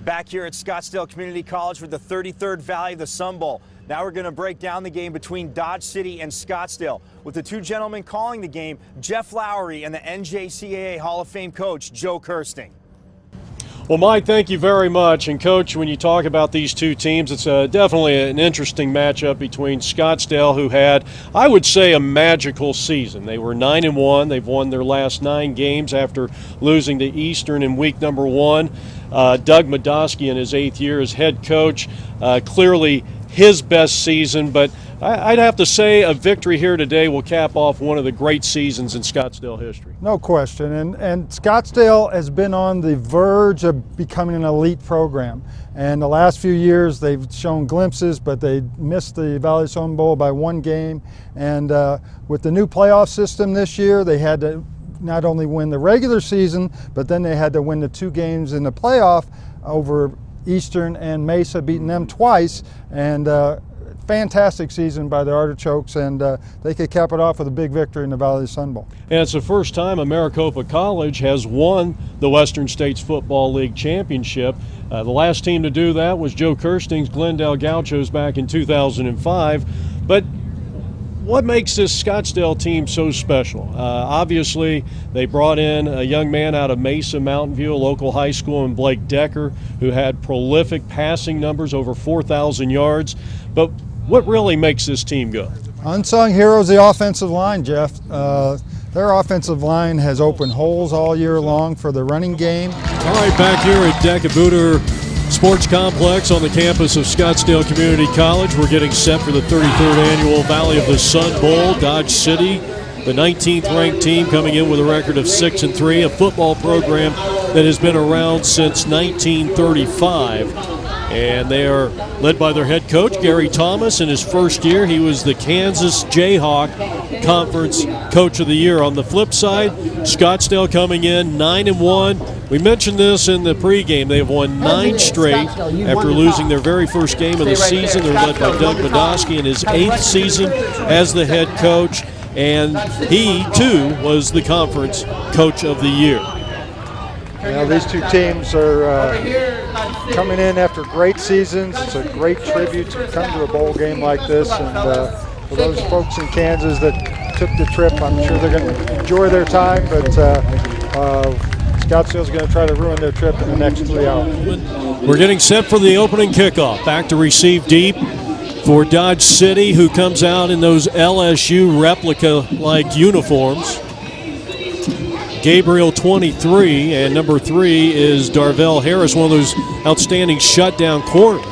Back here at Scottsdale Community College for the 33rd Valley of the Sun Bowl. Now we're going to break down the game between Dodge City and Scottsdale with the two gentlemen calling the game, Jeff Lowery and the NJCAA Hall of Fame coach, Joe Kersting. Well, Mike, thank you very much. And, Coach, when you talk about these two teams, it's definitely an interesting matchup between Scottsdale, who had, I would say, a magical season. They were 9-1. They've won their last 9 games after losing to Eastern in week number 1. Doug Madosky in his 8th year as head coach, clearly his best season, but I'd have to say a victory here today will cap off one of the great seasons in Scottsdale history. No question, and Scottsdale has been on the verge of becoming an elite program. And the last few years they've shown glimpses, but they missed the Valley Sun Bowl by 1 game. And with the new playoff system this year, they had to not only win the regular season, but then they had to win the 2 games in the playoff over Eastern and Mesa, beating them twice. And fantastic season by the Artichokes, and they could cap it off with a big victory in the Valley Sun Bowl. And it's the first time a Maricopa College has won the Western States Football League championship. The last team to do that was Joe Kersting's Glendale Gauchos back in 2005. But what makes this Scottsdale team so special? Obviously, they brought in a young man out of Mesa Mountain View, a local high school, in Blake Decker, who had prolific passing numbers, over 4,000 yards. But what really makes this team go? Unsung heroes, the offensive line, Jeff. Their offensive line has opened holes all year long for the running game. All right, back here at Decatur Sports Complex on the campus of Scottsdale Community College, we're getting set for the 33rd annual Valley of the Sun Bowl. Dodge City, the 19th ranked team, coming in with a record of 6-3, a football program that has been around since 1935. And they are led by their head coach, Gary Thomas. In his first year, he was the Kansas Jayhawk Conference Coach of the Year. On the flip side, Scottsdale coming in 9-1. We mentioned this in the pregame. They've won 9 straight after losing their very first game of the season. They're led by Doug Madosky in his 8th season as the head coach. And he, too, was the Conference Coach of the Year. You know, these two teams are coming in after great seasons. It's a great tribute to come to a bowl game like this. And for those folks in Kansas that took the trip, I'm sure they're going to enjoy their time. But Scottsdale's going to try to ruin their trip in the next 3 hours. We're getting set for the opening kickoff. Back to receive deep for Dodge City, who comes out in those LSU replica-like uniforms. Gabriel, 23, and number 3 is Darvell Harris, one of those outstanding shutdown corners.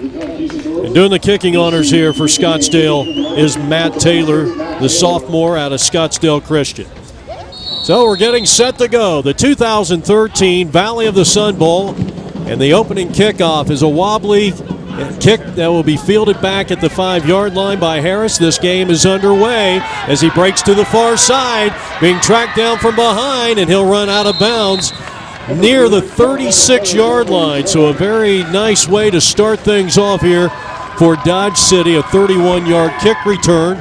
And doing the kicking honors here for Scottsdale is Matt Taylor, the sophomore out of Scottsdale Christian. So we're getting set to go. The 2013 Valley of the Sun Bowl, and the opening kickoff is a wobbly kick that will be fielded back at the 5-yard line by Harris. This game is underway as he breaks to the far side, being tracked down from behind, and he'll run out of bounds near the 36-yard line. So a very nice way to start things off here for Dodge City, a 31-yard kick return.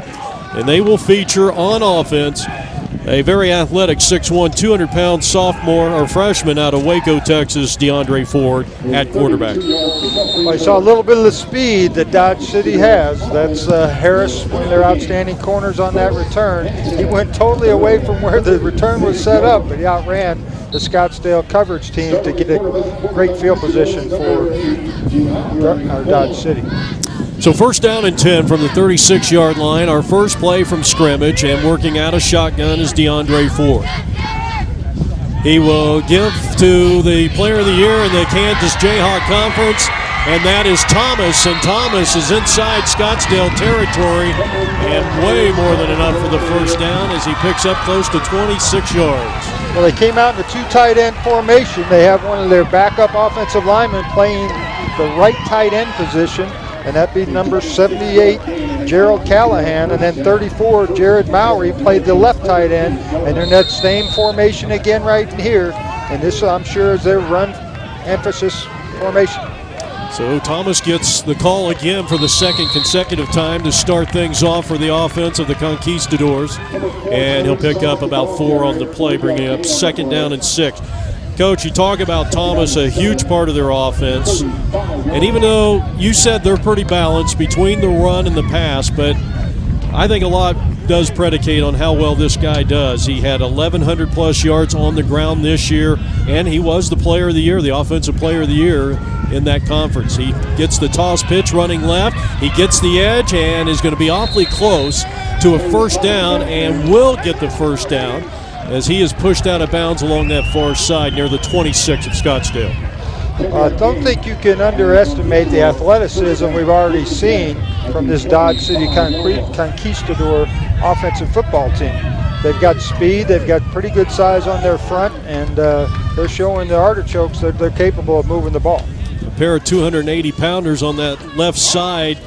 And they will feature on offense a very athletic 6'1", 200-pound sophomore or freshman out of Waco, Texas, DeAndre Ford at quarterback. Well, I saw a little bit of the speed that Dodge City has. That's Harris, one of their outstanding corners on that return. He went totally away from where the return was set up, but he outran the Scottsdale coverage team to get a great field position for Dodge City. So first down and 10 from the 36-yard line. Our first play from scrimmage, and working out of shotgun is DeAndre Ford. He will give to the player of the year in the Kansas Jayhawk Conference, and that is Thomas. And Thomas is inside Scottsdale territory, and way more than enough for the first down as he picks up close to 26 yards. Well, they came out in a 2 tight end formation. They have one of their backup offensive linemen playing the right tight end position, and that'd be number 78, Gerald Callahan, and then 34, Jared Mowry, played the left tight end, and they're in that same formation again right here, and this, I'm sure, is their run emphasis formation. So Thomas gets the call again for the second consecutive time to start things off for the offense of the Conquistadors, and he'll pick up about 4 on the play, bringing up second down and 6. Coach, you talk about Thomas, a huge part of their offense. And even though you said they're pretty balanced between the run and the pass, but I think a lot does predicate on how well this guy does. He had 1,100 plus yards on the ground this year, and he was the player of the year, the offensive player of the year in that conference. He gets the toss pitch running left, he gets the edge, and is going to be awfully close to a first down, and will get the first down as he is pushed out of bounds along that far side near the 26 of Scottsdale. I don't think you can underestimate the athleticism we've already seen from this Dodge City Conquistador offensive football team. They've got speed, they've got pretty good size on their front, and they're showing the artichokes that they're capable of moving the ball. A pair of 280-pounders on that left side,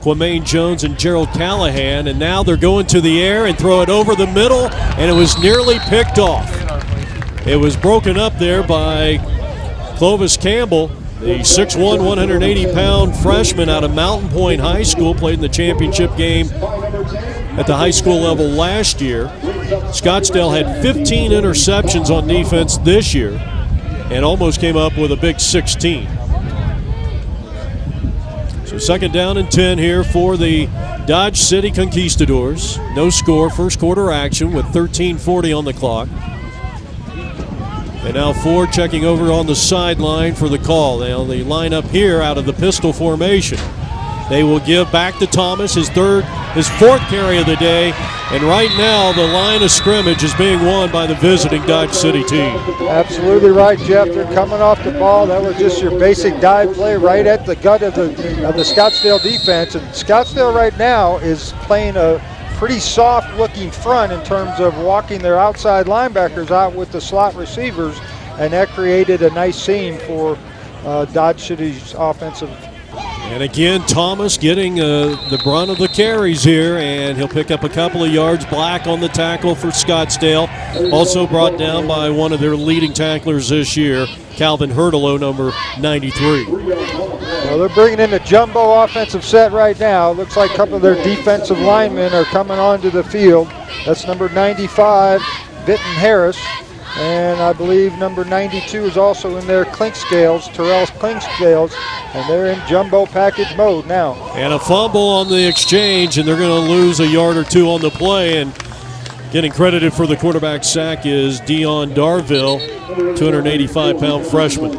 Quamaine Jones and Gerald Callahan, and now they're going to the air and throw it over the middle, and it was nearly picked off. It was broken up there by Clovis Campbell, the 6'1", 180-pound freshman out of Mountain Point High School, played in the championship game at the high school level last year. Scottsdale had 15 interceptions on defense this year and almost came up with a big 16. So second down and 10 here for the Dodge City Conquistadors. No score, first quarter action with 13:40 on the clock. And now Ford checking over on the sideline for the call. Now they line up here out of the pistol formation. They will give back to Thomas, his fourth carry of the day. And right now the line of scrimmage is being won by the visiting Dodge City team. Absolutely right, Jeff. They're coming off the ball. That was just your basic dive play right at the gut of the Scottsdale defense. And Scottsdale right now is playing a pretty soft-looking front in terms of walking their outside linebackers out with the slot receivers, and that created a nice seam for Dodge City's offensive. And again, Thomas getting the brunt of the carries here, and he'll pick up a couple of yards. Black on the tackle for Scottsdale, also brought down by one of their leading tacklers this year, Calvin Hurtalo, number 93. Well, they're bringing in a jumbo offensive set right now. Looks like a couple of their defensive linemen are coming onto the field. That's number 95, Vinton Harris, and I believe number 92 is also in their Clinkscales, Terrell Clinkscales, and they're in jumbo package mode now. And a fumble on the exchange, and they're going to lose a yard or two on the play. And getting credited for the quarterback sack is Dion Darville, 285-pound freshman.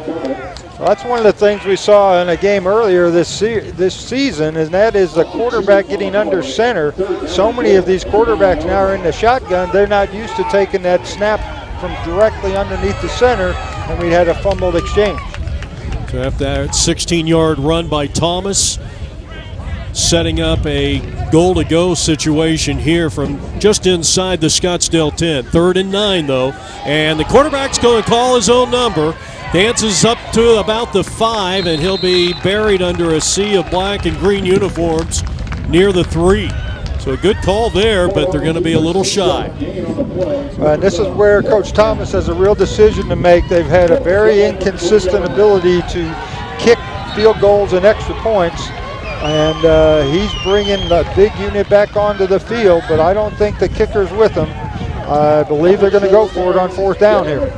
Well, that's one of the things we saw in a game earlier this season, and that is the quarterback getting under center. So many of these quarterbacks now are in the shotgun. They're not used to taking that snap from directly underneath the center, and we had a fumbled exchange. So after that 16-yard run by Thomas, setting up a goal-to-go situation here from just inside the Scottsdale 10. 3rd and 9, though, and the quarterback's going to call his own number. Dances up to about the 5, and he'll be buried under a sea of black and green uniforms near the 3. So a good call there, but they're going to be a little shy. And this is where Coach Thomas has a real decision to make. They've had a very inconsistent ability to kick field goals and extra points, and he's bringing the big unit back onto the field, but I don't think the kicker's with him. I believe they're going to go for it on 4th down here.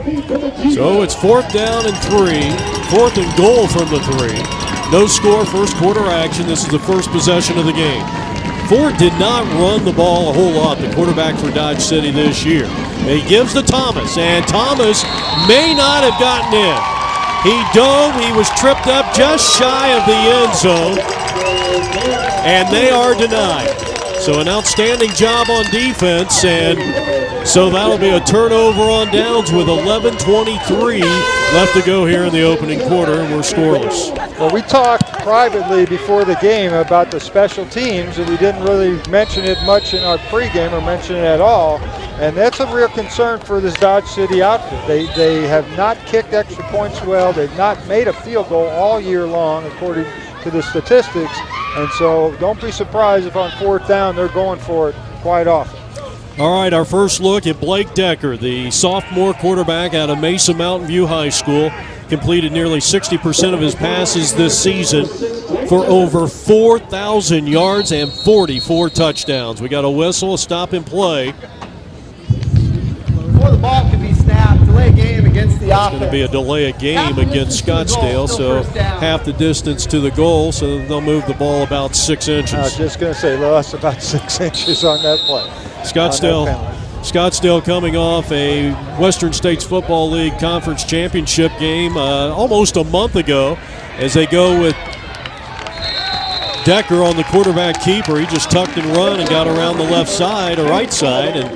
So it's 4th down and 3, 4th and goal from the 3. No score, first quarter action. This is the first possession of the game. Ford did not run the ball a whole lot, the quarterback for Dodge City this year. He gives to Thomas, and Thomas may not have gotten in. He dove, he was tripped up just shy of the end zone, and they are denied. So an outstanding job on defense, and so that'll be a turnover on downs with 11:23 left to go here in the opening quarter, and we're scoreless. Well, we talked privately before the game about the special teams, and we didn't really mention it much in our pregame or mention it at all, and that's a real concern for this Dodge City outfit. They have not kicked extra points well. They've not made a field goal all year long, according to the statistics. And so don't be surprised if on 4th down they're going for it quite often. All right, our first look at Blake Decker, the sophomore quarterback out of Mesa Mountain View High School. Completed nearly 60% of his passes this season for over 4,000 yards and 44 touchdowns. We got a whistle, a stop and play. Before the ball can be snapped, delay game against the the It's offense. going to be a delay of game against Scottsdale, so half the distance to the goal, so they'll move the ball about 6 inches. I was just going to say, lost about 6 inches on that play. Scottsdale coming off a Western States Football League Conference Championship game almost a month ago, as they go with Decker on the quarterback keeper. He just tucked and run and got around the left side or right side, and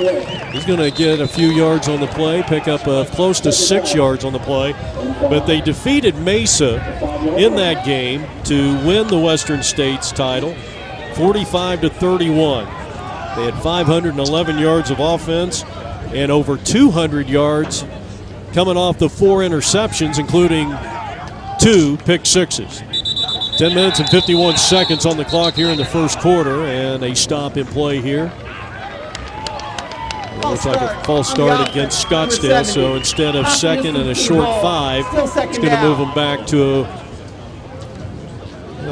he's going to get a few yards on the play, pick up close to 6 yards on the play. But they defeated Mesa in that game to win the Western States title, 45-31. They had 511 yards of offense and over 200 yards coming off the 4 interceptions, including 2 pick sixes. 10 minutes and 51 seconds on the clock here in the first quarter, and a stop in play here. It looks like a false start against Scottsdale, so instead of second and a short 5, it's going to move them back to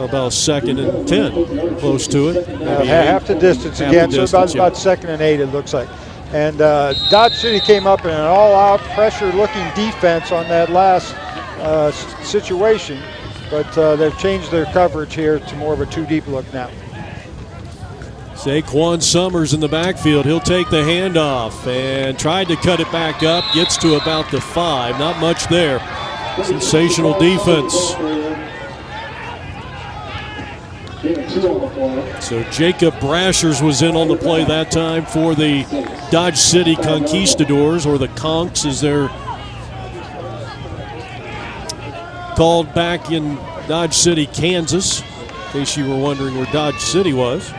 about 2nd and 10, close to it. Half the distance again, so about 2nd and 8 it looks like. And Dodge City came up in an all-out pressure-looking defense on that last situation. But they've changed their coverage here to more of a 2-deep look now. Saquon Summers in the backfield. He'll take the handoff and tried to cut it back up. Gets to about the 5. Not much there. Sensational defense. So Jacob Brashers was in on the play that time for the Dodge City Conquistadors, or the Conks as they're called back in Dodge City, Kansas, in case you were wondering where Dodge City was.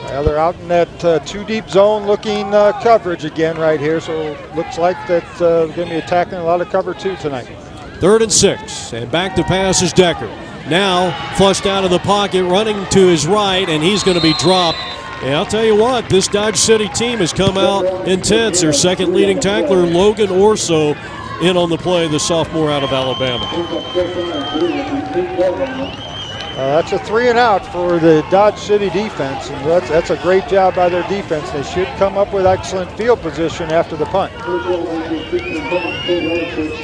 Well, they're out in that 2-deep zone looking coverage again right here, so looks like that they're going to be attacking a lot of cover 2 tonight. 3rd and 6, and back to pass is Decker. Now flushed out of the pocket, running to his right, and he's going to be dropped. And I'll tell you what, this Dodge City team has come out intense. Their second leading tackler, Logan Orso, in on the play, the sophomore out of Alabama. That's a 3 and out for the Dodge City defense, and that's a great job by their defense. They should come up with excellent field position after the punt.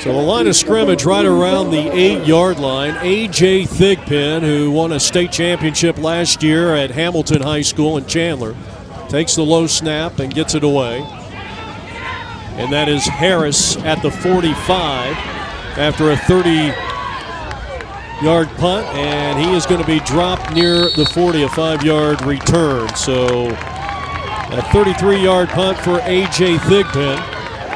So the line of scrimmage right around the 8-yard line. A.J. Thigpen, who won a state championship last year at Hamilton High School in Chandler, takes the low snap and gets it away. And that is Harris at the 45 after a 30-yard punt, and he is going to be dropped near the 40, a 5-yard return. So a 33-yard punt for A.J. Thigpen.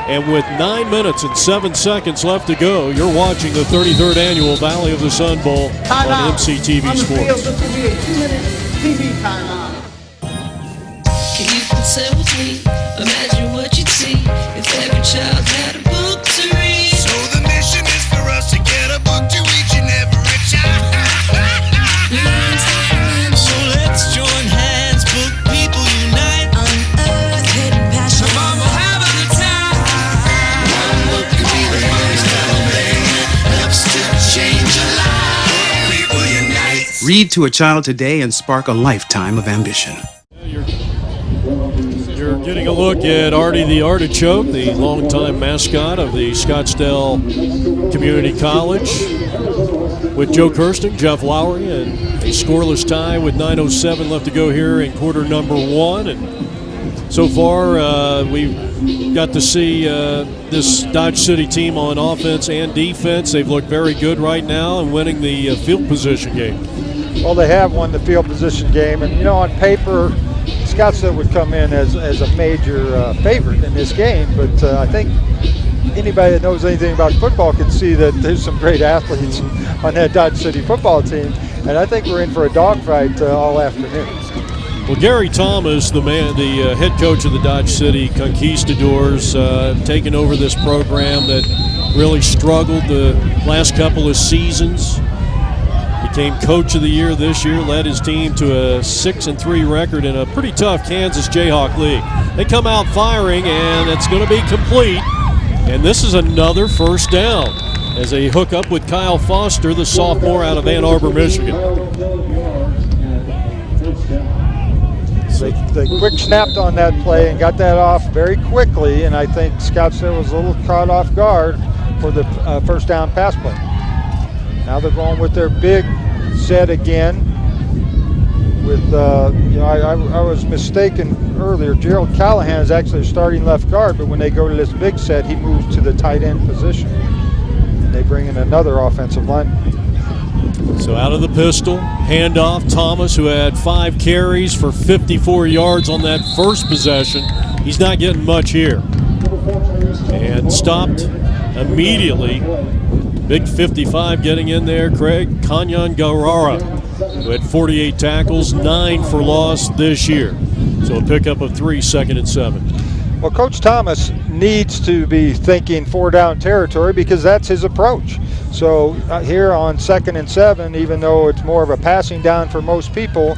And with 9 minutes and 7 seconds left to go, you're watching the 33rd annual Valley of the Sun Bowl on MCTV Sports. This will be a 2-minute TV timeout. You can say with me, imagine what you'd see if every child had a book to read. So the mission is for us to get a book to each and every child. So let's join hands, book people unite. Unearth hidden passion. Come on, we'll have a good time. One book could be the first thing that helps to change a life. People unite. Read to a child today and spark a lifetime of ambition. You're getting a look at Artie the Artichoke, the longtime mascot of the Scottsdale Community College, with Joe Kersting, Jeff Lowery, and a scoreless tie with 9:07 left to go here in quarter number 1. And so far, we've got to see this Dodge City team on offense and defense. They've looked very good right now and winning the field position game. Well, they have won the field position game, and on paper, Scottsdale would come in as a major favorite in this game, but I think anybody that knows anything about football can see that there's some great athletes on that Dodge City football team, and I think we're in for a dogfight all afternoon. Well, Gary Thomas, the head coach of the Dodge City Conquistadors, taking over this program that really struggled the last couple of seasons. Became coach of the year this year, led his team to a 6-3 record in a pretty tough Kansas Jayhawk league. They come out firing, and it's going to be complete. And this is another first down as they hook up with Kyle Foster, the sophomore out of Ann Arbor, Michigan. They quick snapped on that play and got that off very quickly, and I think Scottsdale was a little caught off guard for the first down pass play. Now they're going with their big set again. With I was mistaken earlier. Gerald Callahan is actually a starting left guard, but when they go to this big set, he moves to the tight end position. They bring in another offensive lineman. So out of the pistol, handoff. Thomas, who had 5 carries for 54 yards on that first possession. He's not getting much here. And stopped immediately. Big 55 getting in there. Craig Kanyan-Garara, who had 48 tackles, 9 for loss this year. So a pickup of 3, 2nd and 7. Well, Coach Thomas needs to be thinking 4-down territory because that's his approach. So here on 2nd and 7, even though it's more of a passing down for most people,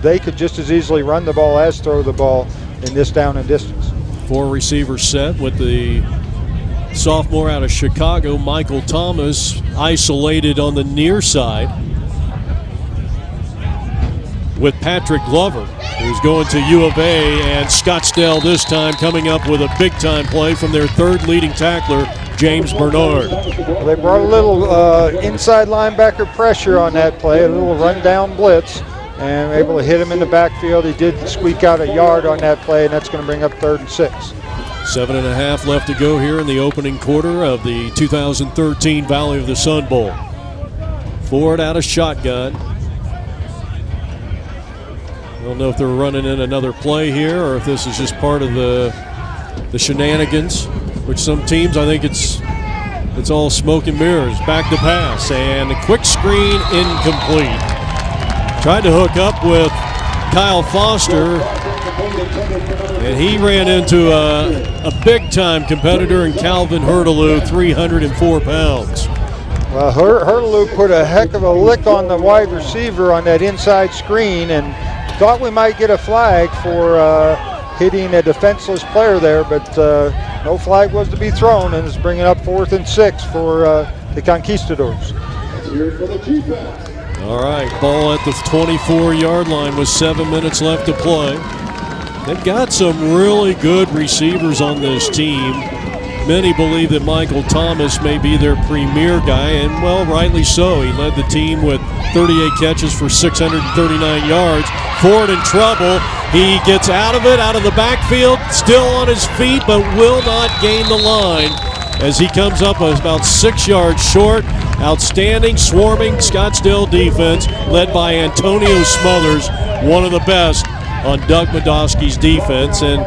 they could just as easily run the ball as throw the ball in this down and distance. 4 receiver set with the sophomore out of Chicago, Michael Thomas, isolated on the near side with Patrick Glover, who's going to U of A, and Scottsdale this time coming up with a big-time play from their 3rd leading tackler, James Bernard. Well, they brought a little inside linebacker pressure on that play, a little run-down blitz, and able to hit him in the backfield. He did squeak out a yard on that play, and that's going to bring up 3rd and 6. 7.5 left to go here in the opening quarter of the 2013 Valley of the Sun Bowl. Ford out of shotgun. I don't know if they're running in another play here or if this is just part of the shenanigans, which some teams, I think it's all smoke and mirrors. Back to pass, and a quick screen incomplete. Tried to hook up with Kyle Foster, and he ran into a big-time competitor in Calvin Hurtaloo, 304 pounds. Well, Hurtaloo put a heck of a lick on the wide receiver on that inside screen, and thought we might get a flag for hitting a defenseless player there, but no flag was to be thrown, and it's bringing up 4th and 6 for the Conquistadors. All right, ball at the 24-yard line with 7 minutes left to play. They've got some really good receivers on this team. Many believe that Michael Thomas may be their premier guy, and well, rightly so. He led the team with 38 catches for 639 yards. Ford in trouble. He gets out of it, out of the backfield, still on his feet, but will not gain the line as he comes up about 6 yards short. Outstanding, swarming Scottsdale defense led by Antonio Smothers, one of the best on Doug Medosky's defense. And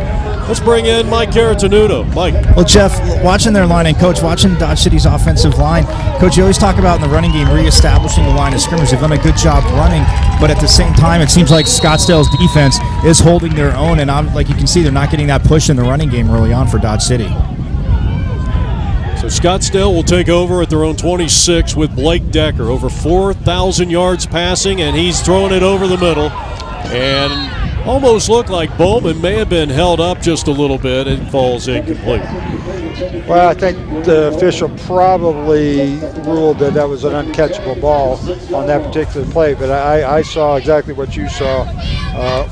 let's bring in Mike Caratanudo. Mike. Well, Jeff, watching their line, and Coach, watching Dodge City's offensive line, Coach, you always talk about in the running game reestablishing the line of scrimmage. They've done a good job running, but at the same time, it seems like Scottsdale's defense is holding their own, and like you can see, they're not getting that push in the running game early on for Dodge City. So Scottsdale will take over at their own 26 with Blake Decker, over 4,000 yards passing, and he's throwing it over the middle. And almost looked like Bowman may have been held up just a little bit and falls incomplete. Well, I think the official probably ruled that was an uncatchable ball on that particular play, but I saw exactly what you saw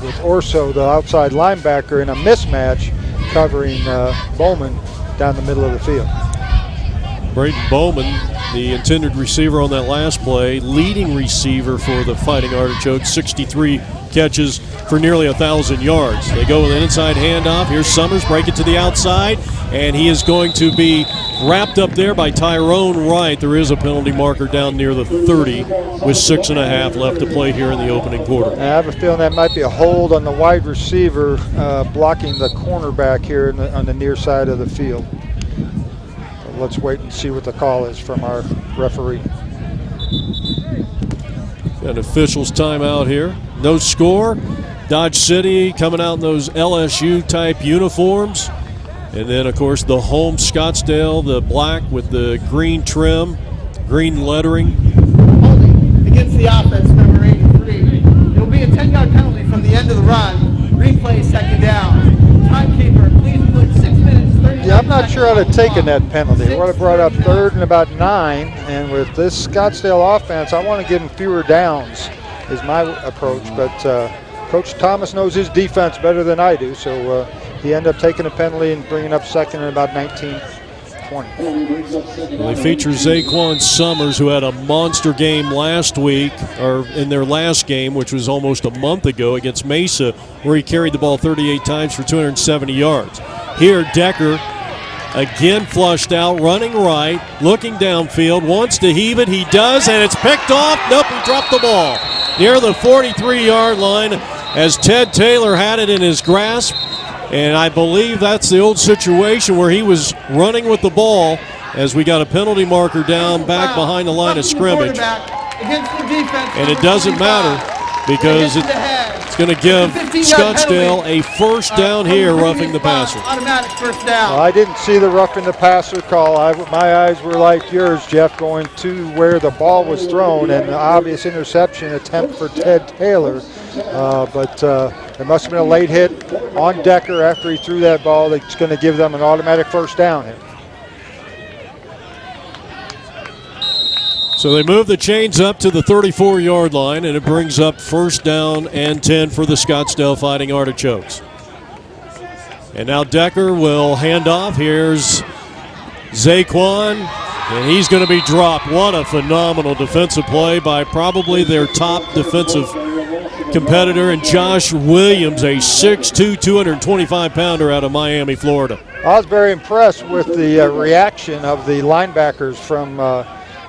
with Orso, the outside linebacker, in a mismatch covering Bowman down the middle of the field. Braden Bowman, the intended receiver on that last play, leading receiver for the Fighting Artichokes, 63 catches for nearly 1,000 yards. They go with an inside handoff. Here's Summers, break it to the outside, and he is going to be wrapped up there by Tyrone Wright. There is a penalty marker down near the 30 with 6.5 left to play here in the opening quarter. I have a feeling that might be a hold on the wide receiver blocking the cornerback here on the near side of the field. Let's wait and see what the call is from our referee. An official's timeout here. No score. Dodge City coming out in those LSU-type uniforms. And then, of course, the home Scottsdale, the black with the green trim, green lettering. Holding against the offense, number 83. There will be a 10-yard penalty from the end of the run. Replay, second down. Timekeeper, please put 6 minutes, 30 Yeah, I'm not sure how to take in that penalty. It would have brought up 3rd and about 9, and with this Scottsdale offense, I want to give them fewer downs is my approach, but Coach Thomas knows his defense better than I do, so he ended up taking a penalty and bringing up second in about 19-20. Well, they feature Zaquan Summers, who had a monster game last week, or in their last game, which was almost a month ago against Mesa, where he carried the ball 38 times for 270 yards. Here, Decker again flushed out, running right, looking downfield, wants to heave it. He does, and it's picked off. Nope, he dropped the ball near the 43-yard line as Ted Taylor had it in his grasp. And I believe that's the old situation where he was running with the ball as we got a penalty marker down back behind the line of scrimmage. And it doesn't matter because it's going to give Scottsdale a first down here, roughing the passer. Automatic first down. Well, I didn't see the roughing the passer call. My eyes were like yours, Jeff, going to where the ball was thrown, and the obvious interception attempt for Ted Taylor. But there must have been a late hit on Decker after he threw that ball. That's going to give them an automatic first down here. So they move the chains up to the 34-yard line, and it brings up first down and 10 for the Scottsdale Fighting Artichokes. And now Decker will hand off. Here's Zaquan, and he's going to be dropped. What a phenomenal defensive play by probably their top defensive competitor, and Josh Williams, a 6'2", 225-pounder out of Miami, Florida. I was very impressed with the reaction of the linebackers from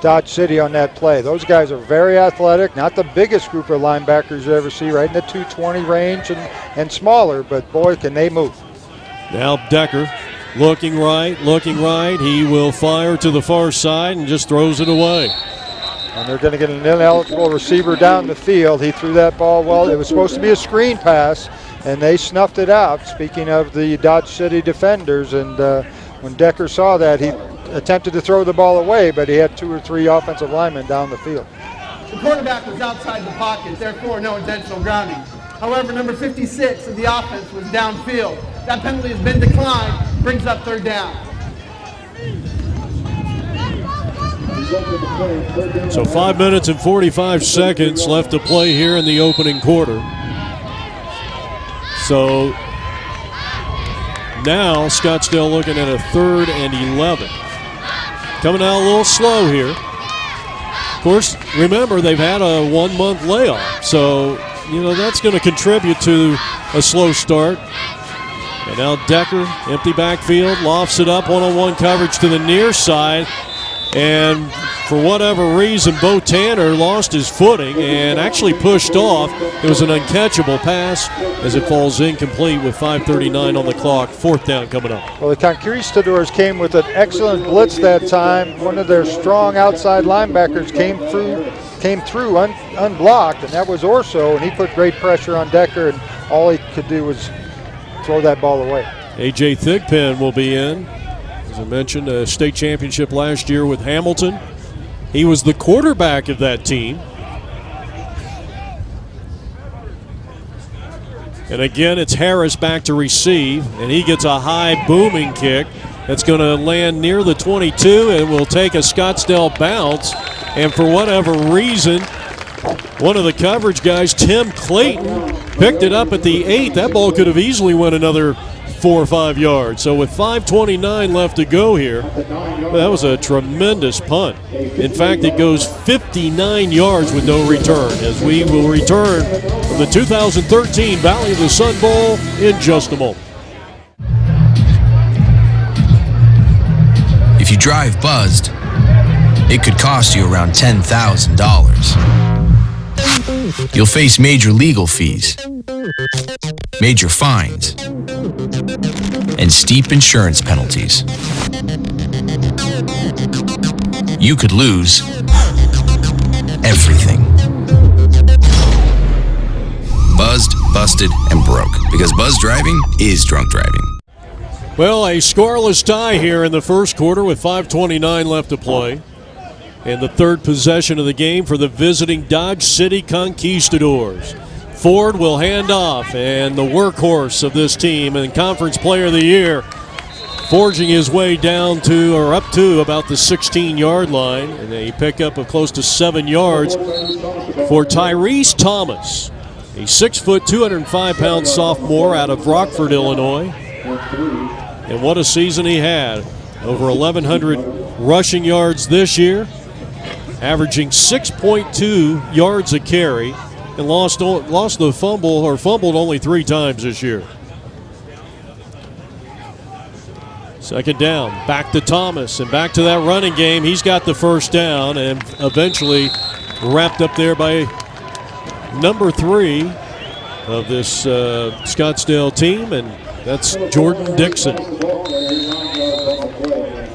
Dodge City on that play. Those guys are very athletic, not the biggest group of linebackers you ever see, right in the 220 range and smaller, but boy, can they move. Now Decker looking right. He will fire to the far side and just throws it away. And they're going to get an ineligible receiver down the field. He threw that ball well. It was supposed to be a screen pass, and they snuffed it out. Speaking of the Dodge City defenders, and when Decker saw that, he attempted to throw the ball away, but he had 2 or 3 offensive linemen down the field. The quarterback was outside the pocket, therefore no intentional grounding. However, number 56 of the offense was downfield. That penalty has been declined, brings up third down. So 5 minutes and 45 seconds left to play here in the opening quarter. So now Scottsdale looking at a 3rd and 11. Coming out a little slow here. Of course, remember, they've had a 1-month layoff, so that's going to contribute to a slow start. And now Decker, empty backfield, lofts it up, one-on-one coverage to the near side. And for whatever reason, Bo Tanner lost his footing and actually pushed off. It was an uncatchable pass as it falls incomplete with 5:39 on the clock. 4th down coming up. Well, the Conquistadors came with an excellent blitz that time. One of their strong outside linebackers came through unblocked, and that was Orso, and he put great pressure on Decker, and all he could do was throw that ball away. A.J. Thigpen will be in. As I mentioned, a state championship last year with Hamilton. He was the quarterback of that team. And again, it's Harris back to receive, and he gets a high booming kick that's going to land near the 22 and will take a Scottsdale bounce. And for whatever reason, one of the coverage guys, Tim Clayton, picked it up at the 8. That ball could have easily went another 4 or 5 yards. So with 5:29 left to go here, that was a tremendous punt. In fact, it goes 59 yards with no return, as we will return from the 2013 Valley of the Sun Bowl in just a moment. If you drive buzzed, it could cost you around $10,000. You'll face major legal fees, major fines, and steep insurance penalties. You could lose everything. Buzzed, busted, and broke. Because buzz driving is drunk driving. Well, a scoreless tie here in the first quarter with 5:29 left to play. And the 3rd possession of the game for the visiting Dodge City Conquistadors. Ford will hand off, and the workhorse of this team and Conference Player of the Year forging his way down to, or up to, about the 16-yard line, and a pickup of close to 7 yards for Tyrese Thomas. A 6 foot, 205-pound sophomore out of Rockford, Illinois. And what a season he had. Over 1,100 rushing yards this year, averaging 6.2 yards a carry, and lost the fumble, or fumbled only 3 times this year. Second down, back to Thomas, and back to that running game. He's got the first down, and eventually wrapped up there by number 3 of this Scottsdale team, and that's Jordan Dixon.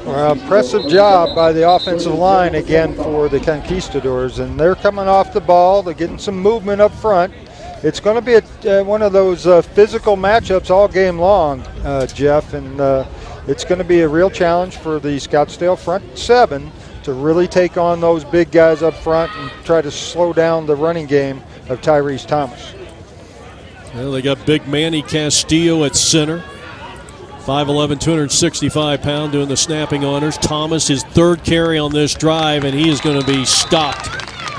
Well, impressive job by the offensive line again for the Conquistadors, and they're coming off the ball. They're getting some movement up front. It's going to be one of those physical matchups all game long, Jeff, and it's going to be a real challenge for the Scottsdale front 7 to really take on those big guys up front and try to slow down the running game of Tyrese Thomas. Well, they got big Manny Castillo at center. 5'11", 265-pound, doing the snapping honors. Thomas, his 3rd carry on this drive, and he is going to be stopped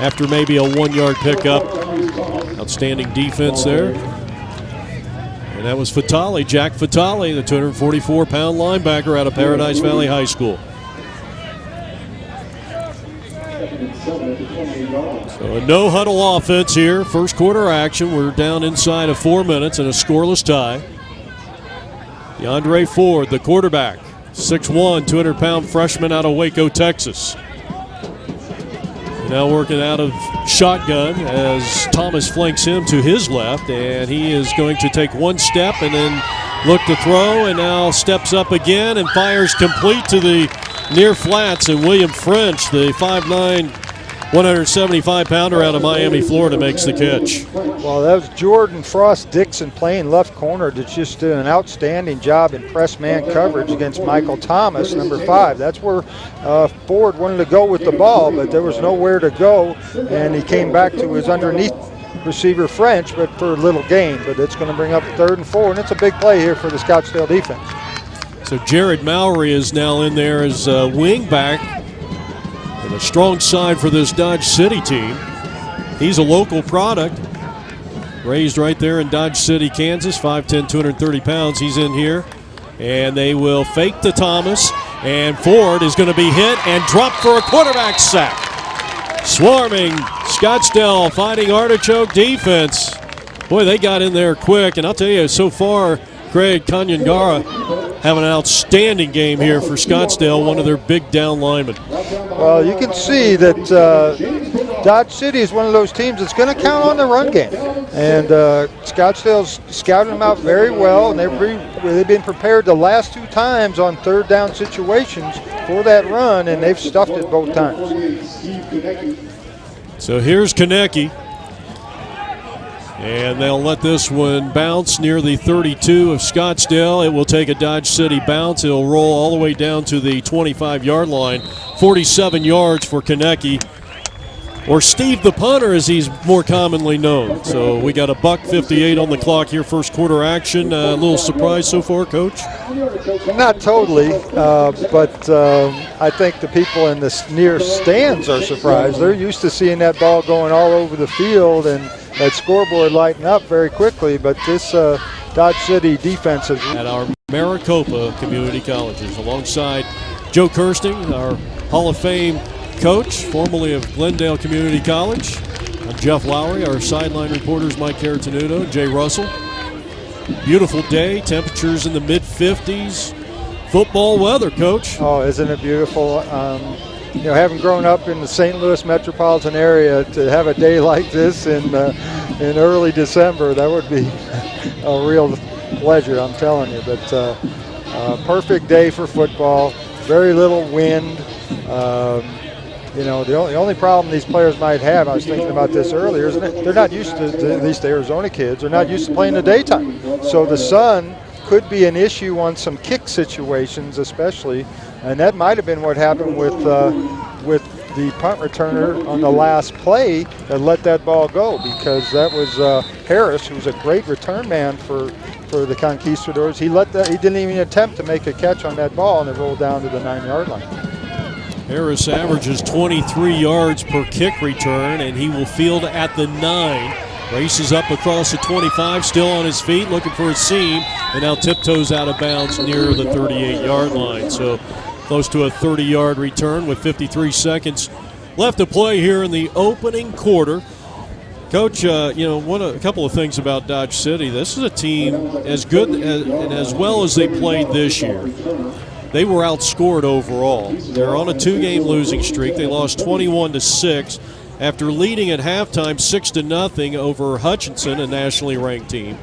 after maybe a 1-yard pickup. Outstanding defense there. And that was Fatale, Jack Fatale, the 244-pound linebacker out of Paradise Valley High School. So a no-huddle offense here. First quarter action. We're down inside of 4 minutes and a scoreless tie. DeAndre Ford, the quarterback, 6'1", 200-pound freshman out of Waco, Texas. Now working out of shotgun as Thomas flanks him to his left, and he is going to take 1 step and then look to throw, and now steps up again and fires complete to the near flats, and William French, the 5'9", 175-pounder out of Miami, Florida, makes the catch. Well, that was Jordan Frost Dixon playing left corner to just do an outstanding job in press man coverage against Michael Thomas, number 5. That's where Ford wanted to go with the ball, but there was nowhere to go, and he came back to his underneath receiver French, but for a little gain. But it's going to bring up 3rd and 4, and it's a big play here for the Scottsdale defense. So Jared Mowry is now in there as a wing back. And a strong side for this Dodge City team. He's a local product, raised right there in Dodge City, Kansas, 5'10", 230 pounds. He's in here, and they will fake to Thomas, and Ford is going to be hit and dropped for a quarterback sack. Swarming Scottsdale Fighting Artichoke defense. Boy, they got in there quick, and I'll tell you, so far, Craig Kanyangara having an outstanding game here for Scottsdale, one of their big down linemen. Well, you can see that Dodge City is one of those teams that's going to count on the run game. And Scottsdale's scouting them out very well, and they've been prepared the last 2 times on 3rd down situations for that run, and they've stuffed it both times. So here's Konecki. And they'll let this one bounce near the 32 of Scottsdale. It will take a Dodge City bounce. It'll roll all the way down to the 25-yard line. 47 yards for Konecki, or Steve the punter as he's more commonly known. So we got $1:58 on the clock here, first quarter action. A little surprise so far, Coach? Not totally, but I think the people in the near stands are surprised. They're used to seeing that ball going all over the field and that scoreboard lighting up very quickly, but this Dodge City defense is at our Maricopa Community Colleges alongside Joe Kersting, our Hall of Fame coach, formerly of Glendale Community College. I'm Jeff Lowery. Our sideline reporters, Mike Caratanudo, Jay Russell. Beautiful day, temperatures in the mid-50s. Football weather, Coach. Oh, isn't it beautiful? You know, having grown up in the St. Louis metropolitan area, to have a day like this in early December, that would be a real pleasure, I'm telling you. But perfect day for football, very little wind. You know, the only problem these players might have, I was thinking about this earlier, is they're not used to, at least the Arizona kids, they're not used to playing in the daytime. So the sun could be an issue on some kick situations especially, and that might have been what happened with the punt returner on the last play that let that ball go, because that was Harris, who was a great return man for the Conquistadors. He didn't even attempt to make a catch on that ball, and it rolled down to the 9-yard line. Harris averages 23 yards per kick return, and he will field at the 9. Races up across the 25, still on his feet, looking for a seam, and now tiptoes out of bounds near the 38-yard line. So close to a 30-yard return with 53 seconds left to play here in the opening quarter. Coach, a couple of things about Dodge City. This is a team as good and as well as they played this year. They were outscored overall. They're on a 2-game losing streak. They lost 21-6 after leading at halftime 6-0 over Hutchinson, a nationally ranked team.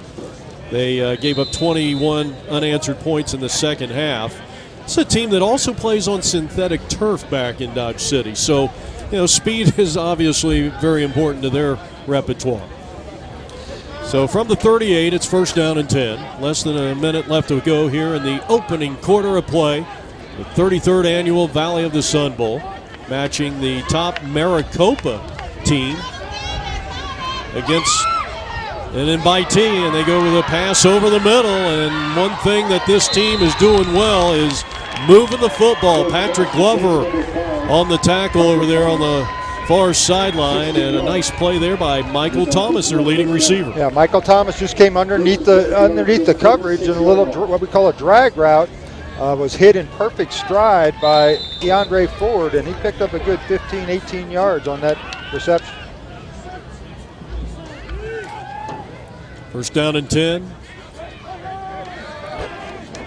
They gave up 21 unanswered points in the second half. It's a team that also plays on synthetic turf back in Dodge City. So, speed is obviously very important to their repertoire. So from the 38, it's first down and 10. Less than a minute left to go here in the opening quarter of play. The 33rd annual Valley of the Sun Bowl, matching the top Maricopa team against an invitee, and they go with a pass over the middle. And one thing that this team is doing well is moving the football. Patrick Glover on the tackle over there on the far sideline, and a nice play there by Michael Thomas, their leading receiver. Yeah, Michael Thomas just came underneath the coverage, and a little what we call a drag route was hit in perfect stride by DeAndre Ford, and he picked up a good 15, 18 yards on that reception. First down and 10.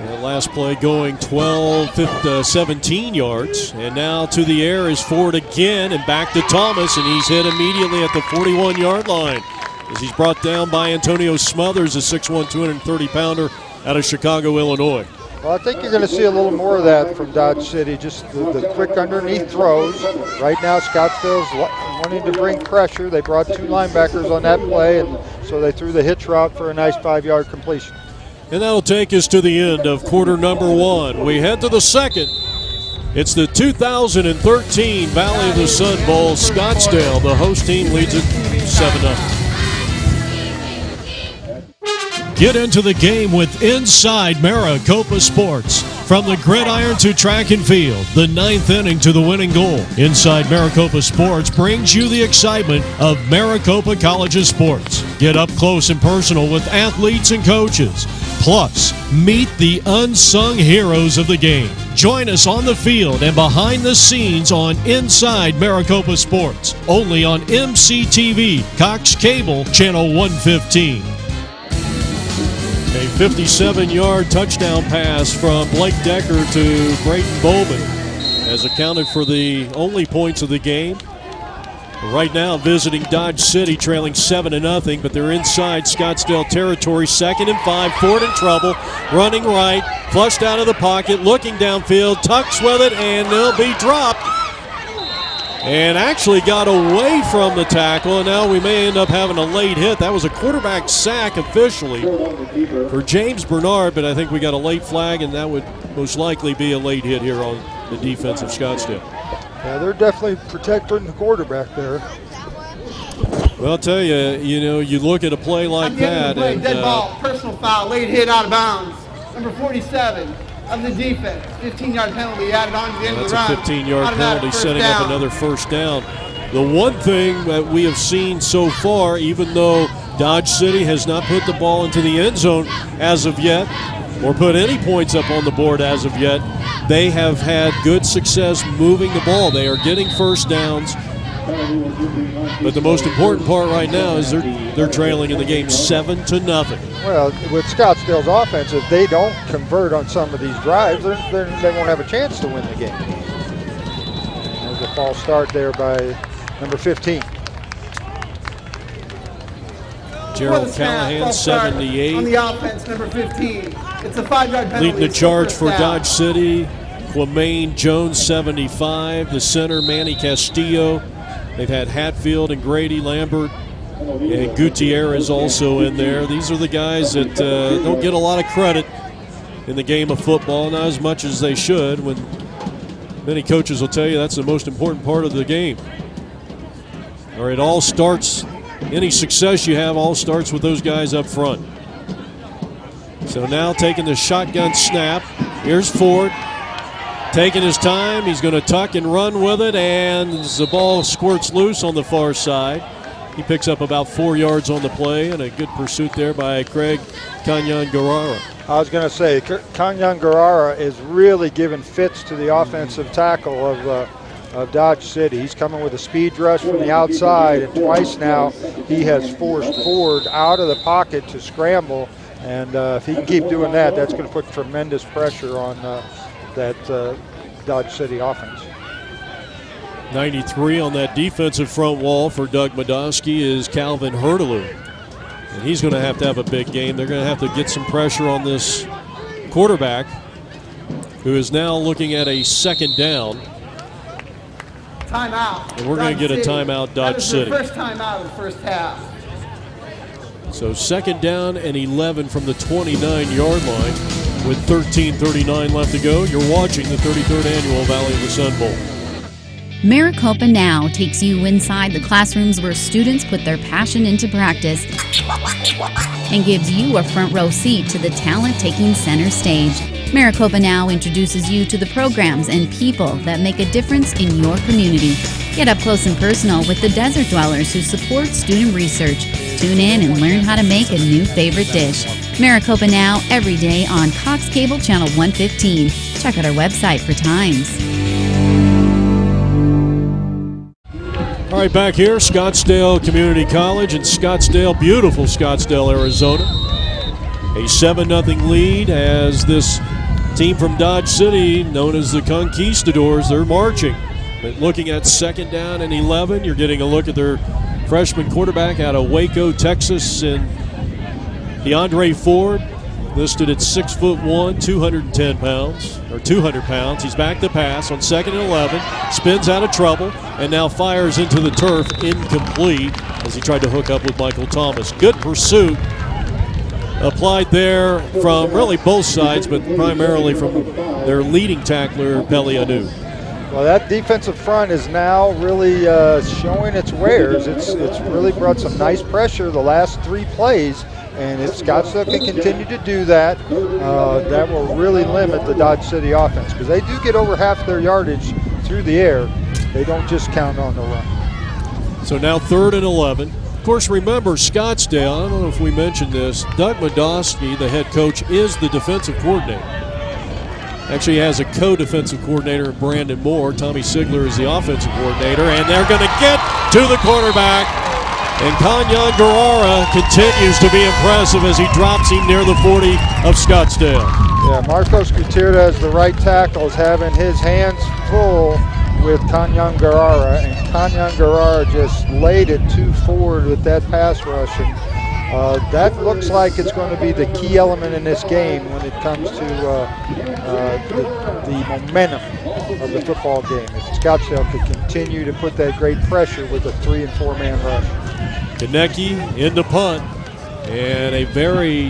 That last play going 17 yards. And now to the air is Ford again, and back to Thomas, and he's hit immediately at the 41-yard line as he's brought down by Antonio Smothers, a 6'1", 230-pounder out of Chicago, Illinois. Well, I think you're going to see a little more of that from Dodge City, just the quick underneath throws. Right now, Scottsdale's wanting to bring pressure. They brought 2 linebackers on that play, and so they threw the hitch route for a nice 5-yard completion. And that'll take us to the end of quarter number 1. We head to the second. It's the 2013 Valley of the Sun Bowl. Scottsdale, the host team, leads it 7-0. Get into the game with Inside Maricopa Sports. From the gridiron to track and field, the 9th inning to the winning goal. Inside Maricopa Sports brings you the excitement of Maricopa College's sports. Get up close and personal with athletes and coaches. Plus, meet the unsung heroes of the game. Join us on the field and behind the scenes on Inside Maricopa Sports. Only on MCTV, Cox Cable, Channel 115. A 57-yard touchdown pass from Blake Decker to Brayton Bowman has accounted for the only points of the game. Right now, visiting Dodge City, trailing 7-0, but they're inside Scottsdale territory. 2nd and 5, Ford in trouble, running right, flushed out of the pocket, looking downfield, tucks with it, and they'll be dropped. And actually got away from the tackle, and now we may end up having a late hit. That was a quarterback sack officially for James Bernard, but I think we got a late flag, and that would most likely be a late hit here on the defense of Scottsdale. Yeah, they're definitely protecting the quarterback there. Well, I'll tell you, you look at a play like that. And dead ball, personal foul, late hit out of bounds. Number 47 of the defense. 15-yard penalty added on to the end of the run. That's a 15-yard penalty, setting up another first down. The one thing that we have seen so far, even though Dodge City has not put the ball into the end zone as of yet, or put any points up on the board as of yet, they have had good success moving the ball. They are getting first downs. But the most important part right now is they're trailing in the game 7-0. Well, with Scottsdale's offense, if they don't convert on some of these drives, they won't have a chance to win the game. There's a false start there by number 15. Gerald Callahan, 78. On the offense, number 15. It's a 5-yard penalty. Leading the charge for Dodge City, Quamaine Jones, 75. The center, Manny Castillo. They've had Hatfield and Grady Lambert, and Gutierrez also in there. These are the guys that don't get a lot of credit in the game of football, not as much as they should, when many coaches will tell you that's the most important part of the game. All right, all starts, any success you have all starts with those guys up front. So now taking the shotgun snap, here's Ford. Taking his time, he's going to tuck and run with it, and the ball squirts loose on the far side. He picks up about 4 yards on the play, and a good pursuit there by Craig Kanyan-Garara. I was going to say, Kanyan-Garara is really giving fits to the offensive tackle of Dodge City. He's coming with a speed rush from the outside, and twice now he has forced Ford out of the pocket to scramble. And if he can keep doing that, that's going to put tremendous pressure on that Dodge City offense. 93 on that defensive front wall for Doug Medoski is Calvin Hurtaloo. And he's going to have a big game. They're going to have to get some pressure on this quarterback, who is now looking at a second down. Timeout. And we're going to get a timeout, Dodge City. That is the first timeout of the first half. So second down and 11 from the 29-yard line with 13:39 left to go. You're watching the 33rd Annual Valley of the Sun Bowl. Maricopa Now takes you inside the classrooms where students put their passion into practice and gives you a front row seat to the talent taking center stage. Maricopa Now introduces you to the programs and people that make a difference in your community. Get up close and personal with the Desert Dwellers who support student research. Tune in and learn how to make a new favorite dish. Maricopa Now every day on Cox Cable Channel 115. Check out our website for times. All right, back here, Scottsdale Community College in Scottsdale, beautiful Scottsdale, Arizona. A 7-0 lead as this team from Dodge City, known as the Conquistadors, they're marching. But looking at second down and 11, you're getting a look at their freshman quarterback out of Waco, Texas, and DeAndre Ford, listed at 6'1", 210 pounds, or 200 pounds. He's back to pass on second and 11, spins out of trouble, and now fires into the turf, incomplete, as he tried to hook up with Michael Thomas. Good pursuit applied there from really both sides, but primarily from their leading tackler, Pele Anu. Well, that defensive front is now really showing its wares. It's really brought some nice pressure the last 3 plays. And if Scottsdale can continue to do that, that will really limit the Dodge City offense, because they do get over half their yardage through the air. They don't just count on the run. So now 3rd and 11. Of course, remember, Scottsdale, I don't know if we mentioned this, Doug Medoski, the head coach, is the defensive coordinator. Actually has a co-defensive coordinator, Brandon Moore. Tommy Sigler is the offensive coordinator, and they're going to get to the quarterback. And Kanyan-Garara continues to be impressive as he drops him near the 40 of Scottsdale. Yeah, Marcos Gutierrez, the right tackle, is having his hands full with Kanyan-Garara, and Kanyan-Garara just laid it too forward with that pass rush. And that looks like it's going to be the key element in this game when it comes to the momentum of the football game. If Scottsdale could continue to put that great pressure with a 3- and 4-man rush. Konecki in the punt, and a very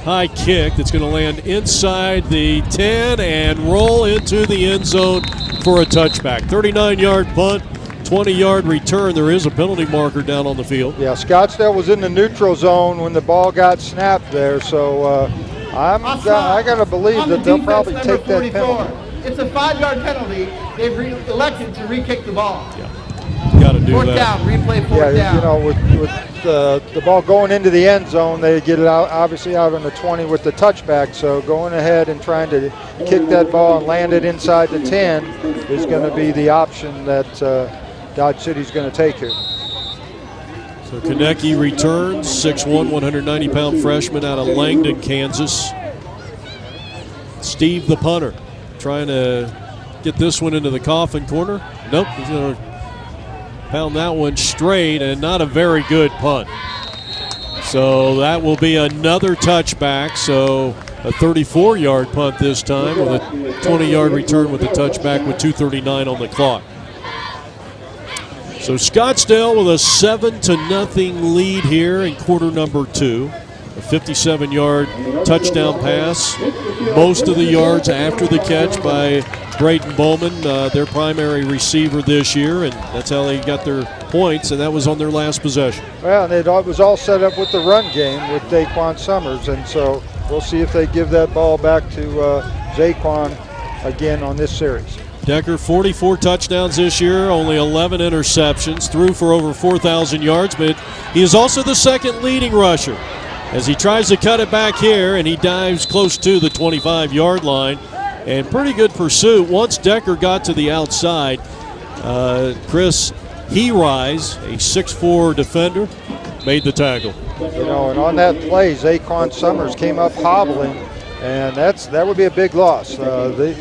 high kick that's going to land inside the 10 and roll into the end zone for a touchback. 39-yard punt, 20-yard return. There is a penalty marker down on the field. Yeah, Scottsdale was in the neutral zone when the ball got snapped there, so I got to believe that they'll probably take that penalty. It's a 5-yard penalty. They've elected to re-kick the ball. Yeah. Got to do fourth that. Down, replay fourth down. You know, with the ball going into the end zone, they get it out, obviously out on the 20 with the touchback. So going ahead and trying to kick that ball and land it inside the 10 is going to be the option that Dodge City's going to take here. So Konecki returns, 6'1", 190-pound freshman out of Langdon, Kansas. Steve, the punter, trying to get this one into the coffin corner. Nope, he's going to pound that one straight, and not a very good punt. So that will be another touchback. So a 34-yard punt this time with a 20-yard return with a touchback with 2:39 on the clock. So Scottsdale with a 7-0 lead here in quarter number 2. A 57-yard touchdown pass. Most of the yards after the catch by Brayton Bowman, their primary receiver this year, and that's how they got their points, and that was on their last possession. Well, and it was all set up with the run game with Daquan Summers, and so we'll see if they give that ball back to Zaquan again on this series. Decker, 44 touchdowns this year, only 11 interceptions, threw for over 4,000 yards, but he is also the second leading rusher as he tries to cut it back here, and he dives close to the 25-yard line. And pretty good pursuit. Once Decker got to the outside, Chris Herise, a 6'4 defender, made the tackle. You know, and on that play, Zaquan Summers came up hobbling, and that would be a big loss. The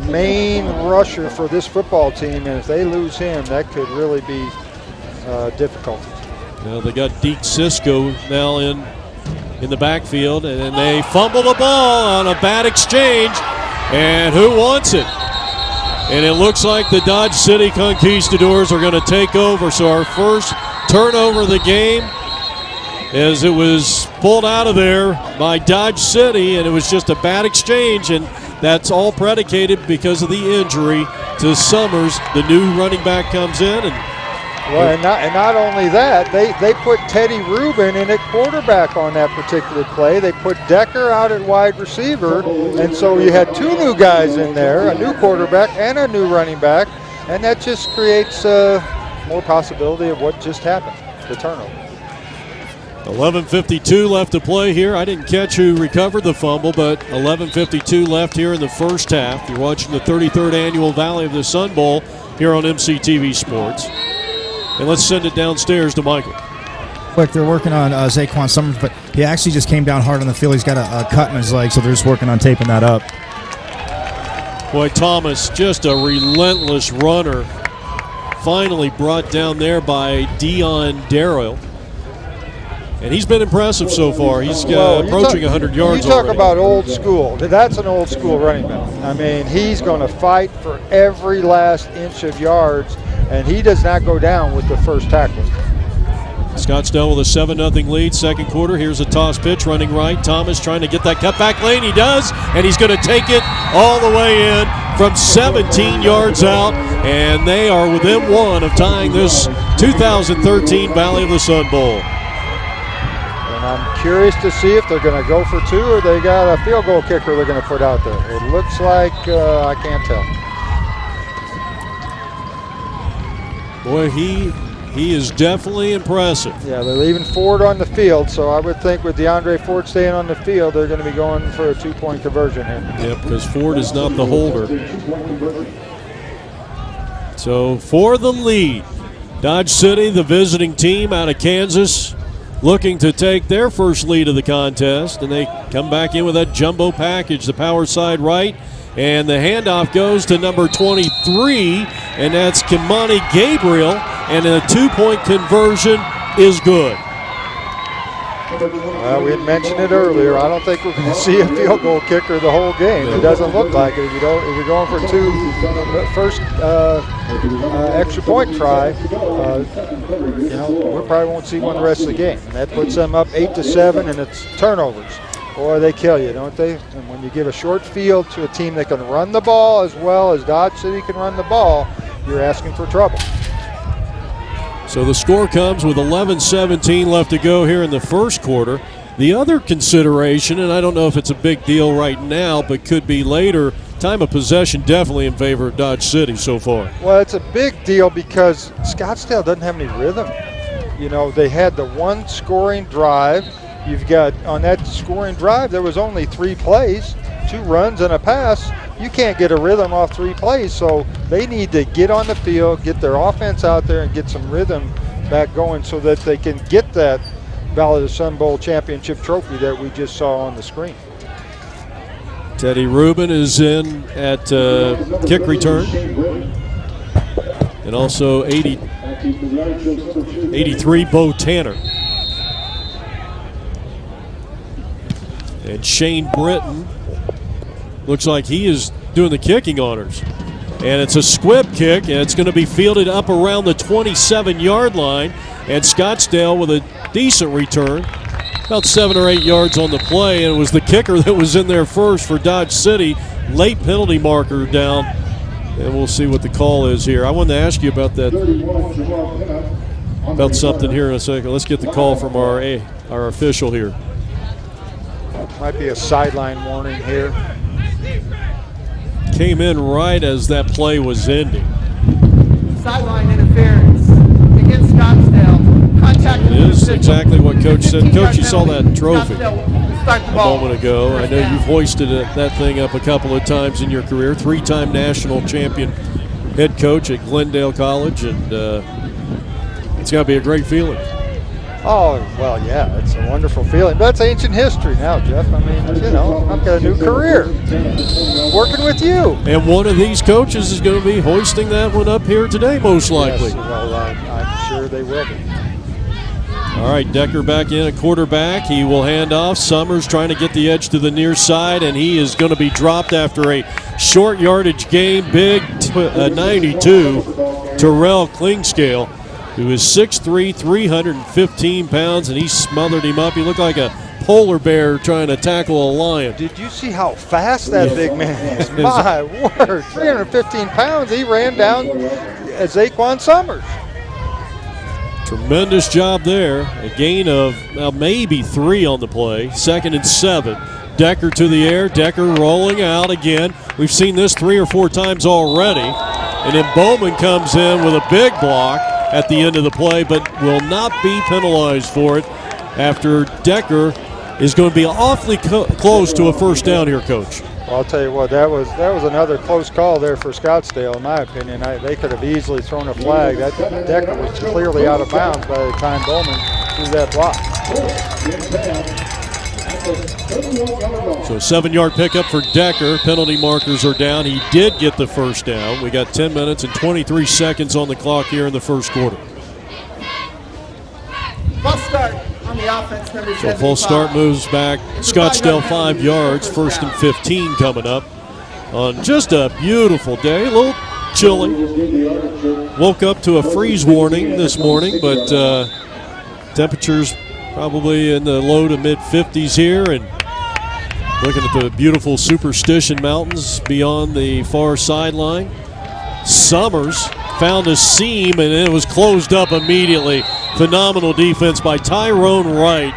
main rusher for this football team, and if they lose him, that could really be difficult. Well, they got Deke Sisko now in the backfield, and then they fumble the ball on a bad exchange, and who wants it? And it looks like the Dodge City Conquistadors are going to take over. So our first turnover of the game, as it was pulled out of there by Dodge City, and it was just a bad exchange, and that's all predicated because of the injury to Summers. The new running back comes in, and not only that, they put Teddy Rubin in at quarterback on that particular play. They put Decker out at wide receiver, and so you had two new guys in there, a new quarterback and a new running back, and that just creates more possibility of what just happened, the turnover. 11:52 left to play here. I didn't catch who recovered the fumble, but 11:52 left here in the first half. You're watching the 33rd annual Valley of the Sun Bowl here on MCTV Sports. And let's send it downstairs to Michael. Quick, they're working on Zaquan Summers, but he actually just came down hard on the field. He's got a cut in his leg, so they're just working on taping that up. Boy, Thomas, just a relentless runner. Finally brought down there by Dion Darrell. And he's been impressive so far. He's approaching 100 yards You talk already. about old school. That's an old school running back. I mean, he's going to fight for every last inch of yards, and he does not go down with the first tackle. Scottsdale with a 7-0 lead, second quarter. Here's a toss pitch running right. Thomas trying to get that cutback lane. He does, and he's going to take it all the way in from 17 yards out, and they are within one of tying this 2013 Valley of the Sun Bowl. I'm curious to see if they're going to go for two or they got a field goal kicker they're going to put out there. It looks like I can't tell. Boy, he is definitely impressive. Yeah, they're leaving Ford on the field, so I would think with DeAndre Ford staying on the field, they're going to be going for a 2-point conversion here. Yep, because Ford is not the holder. So for the lead, Dodge City, the visiting team out of Kansas, looking to take their first lead of the contest, and they come back in with that jumbo package, the power side right, and the handoff goes to number 23, and that's Kimani Gabriel, and a 2-point conversion is good. Well, we had mentioned it earlier. I don't think we're going to see a field goal kicker the whole game. It doesn't look like it. If you're going for first extra point try, we probably won't see one the rest of the game. And that puts them up 8-7, and it's turnovers. Boy, they kill you, don't they? And when you give a short field to a team that can run the ball as well as Dodge City can run the ball, you're asking for trouble. So the score comes with 11:17 left to go here in the first quarter. The other consideration, and I don't know if it's a big deal right now, but could be later, time of possession definitely in favor of Dodge City so far. Well, it's a big deal because Scottsdale doesn't have any rhythm. You know, they had the one scoring drive. You've got, on that scoring drive, there was only 3 plays, 2 runs and a pass. You can't get a rhythm off 3 plays, so they need to get on the field, get their offense out there, and get some rhythm back going so that they can get that Valley of the Sun Bowl championship trophy that we just saw on the screen. Teddy Rubin is in at kick return. And also 83, Bo Tanner. And Shane Britton looks like he is doing the kicking honors. And it's a squib kick, and it's going to be fielded up around the 27-yard line. And Scottsdale with a decent return, about 7 or 8 yards on the play. And it was the kicker that was in there first for Dodge City. Late penalty marker down. And we'll see what the call is here. I wanted to ask you about that, about something here in a second. Let's get the call from our official here. Might be a sideline warning here. came in right as that play was ending. Sideline interference against Scottsdale. Contact. It is exactly what Coach said. Coach, you saw that trophy Start the a ball. moment ago. I know you've hoisted that thing up a couple of times in your career. 3-time national champion head coach at Glendale College, and it's got to be a great feeling. Oh, well, yeah, it's a wonderful feeling. That's ancient history now, Jeff. I mean, you know, I've got a new career working with you. And one of these coaches is going to be hoisting that one up here today, most likely. Yes, well, I'm sure they will be. All right, Decker back in at quarterback. He will hand off. Summers trying to get the edge to the near side, and he is going to be dropped after a short yardage gain. Big 92, Terrell Klingscale, who is 6'3", 315 pounds, and he smothered him up. He looked like a polar bear trying to tackle a lion. Did you see how fast that big man is? My word, 315 pounds. He ran down Zaquan Summers. Tremendous job there. A gain of maybe 3 on the play. 2nd and 7. Decker to the air. Decker rolling out again. We've seen this 3 or 4 times already. And then Bowman comes in with a big block at the end of the play, but will not be penalized for it after Decker is going to be awfully close to a first down here, Coach. Well, I'll tell you what, that was another close call there for Scottsdale, in my opinion. They could have easily thrown a flag. That Decker was clearly out of bounds by the time Bowman threw that block. So 7-yard pickup for Decker. Penalty markers are down. He did get the first down. We got 10 minutes and 23 seconds on the clock here in the first quarter. False start on the offense, number 75. So full start moves back Scottsdale 5 yards. 1st and 15 coming up on just a beautiful day. A little chilly. Woke up to a freeze warning this morning, but temperatures probably in the low to mid 50s here, and looking at the beautiful Superstition Mountains beyond the far sideline. Summers found a seam and it was closed up immediately. Phenomenal defense by Tyrone Wright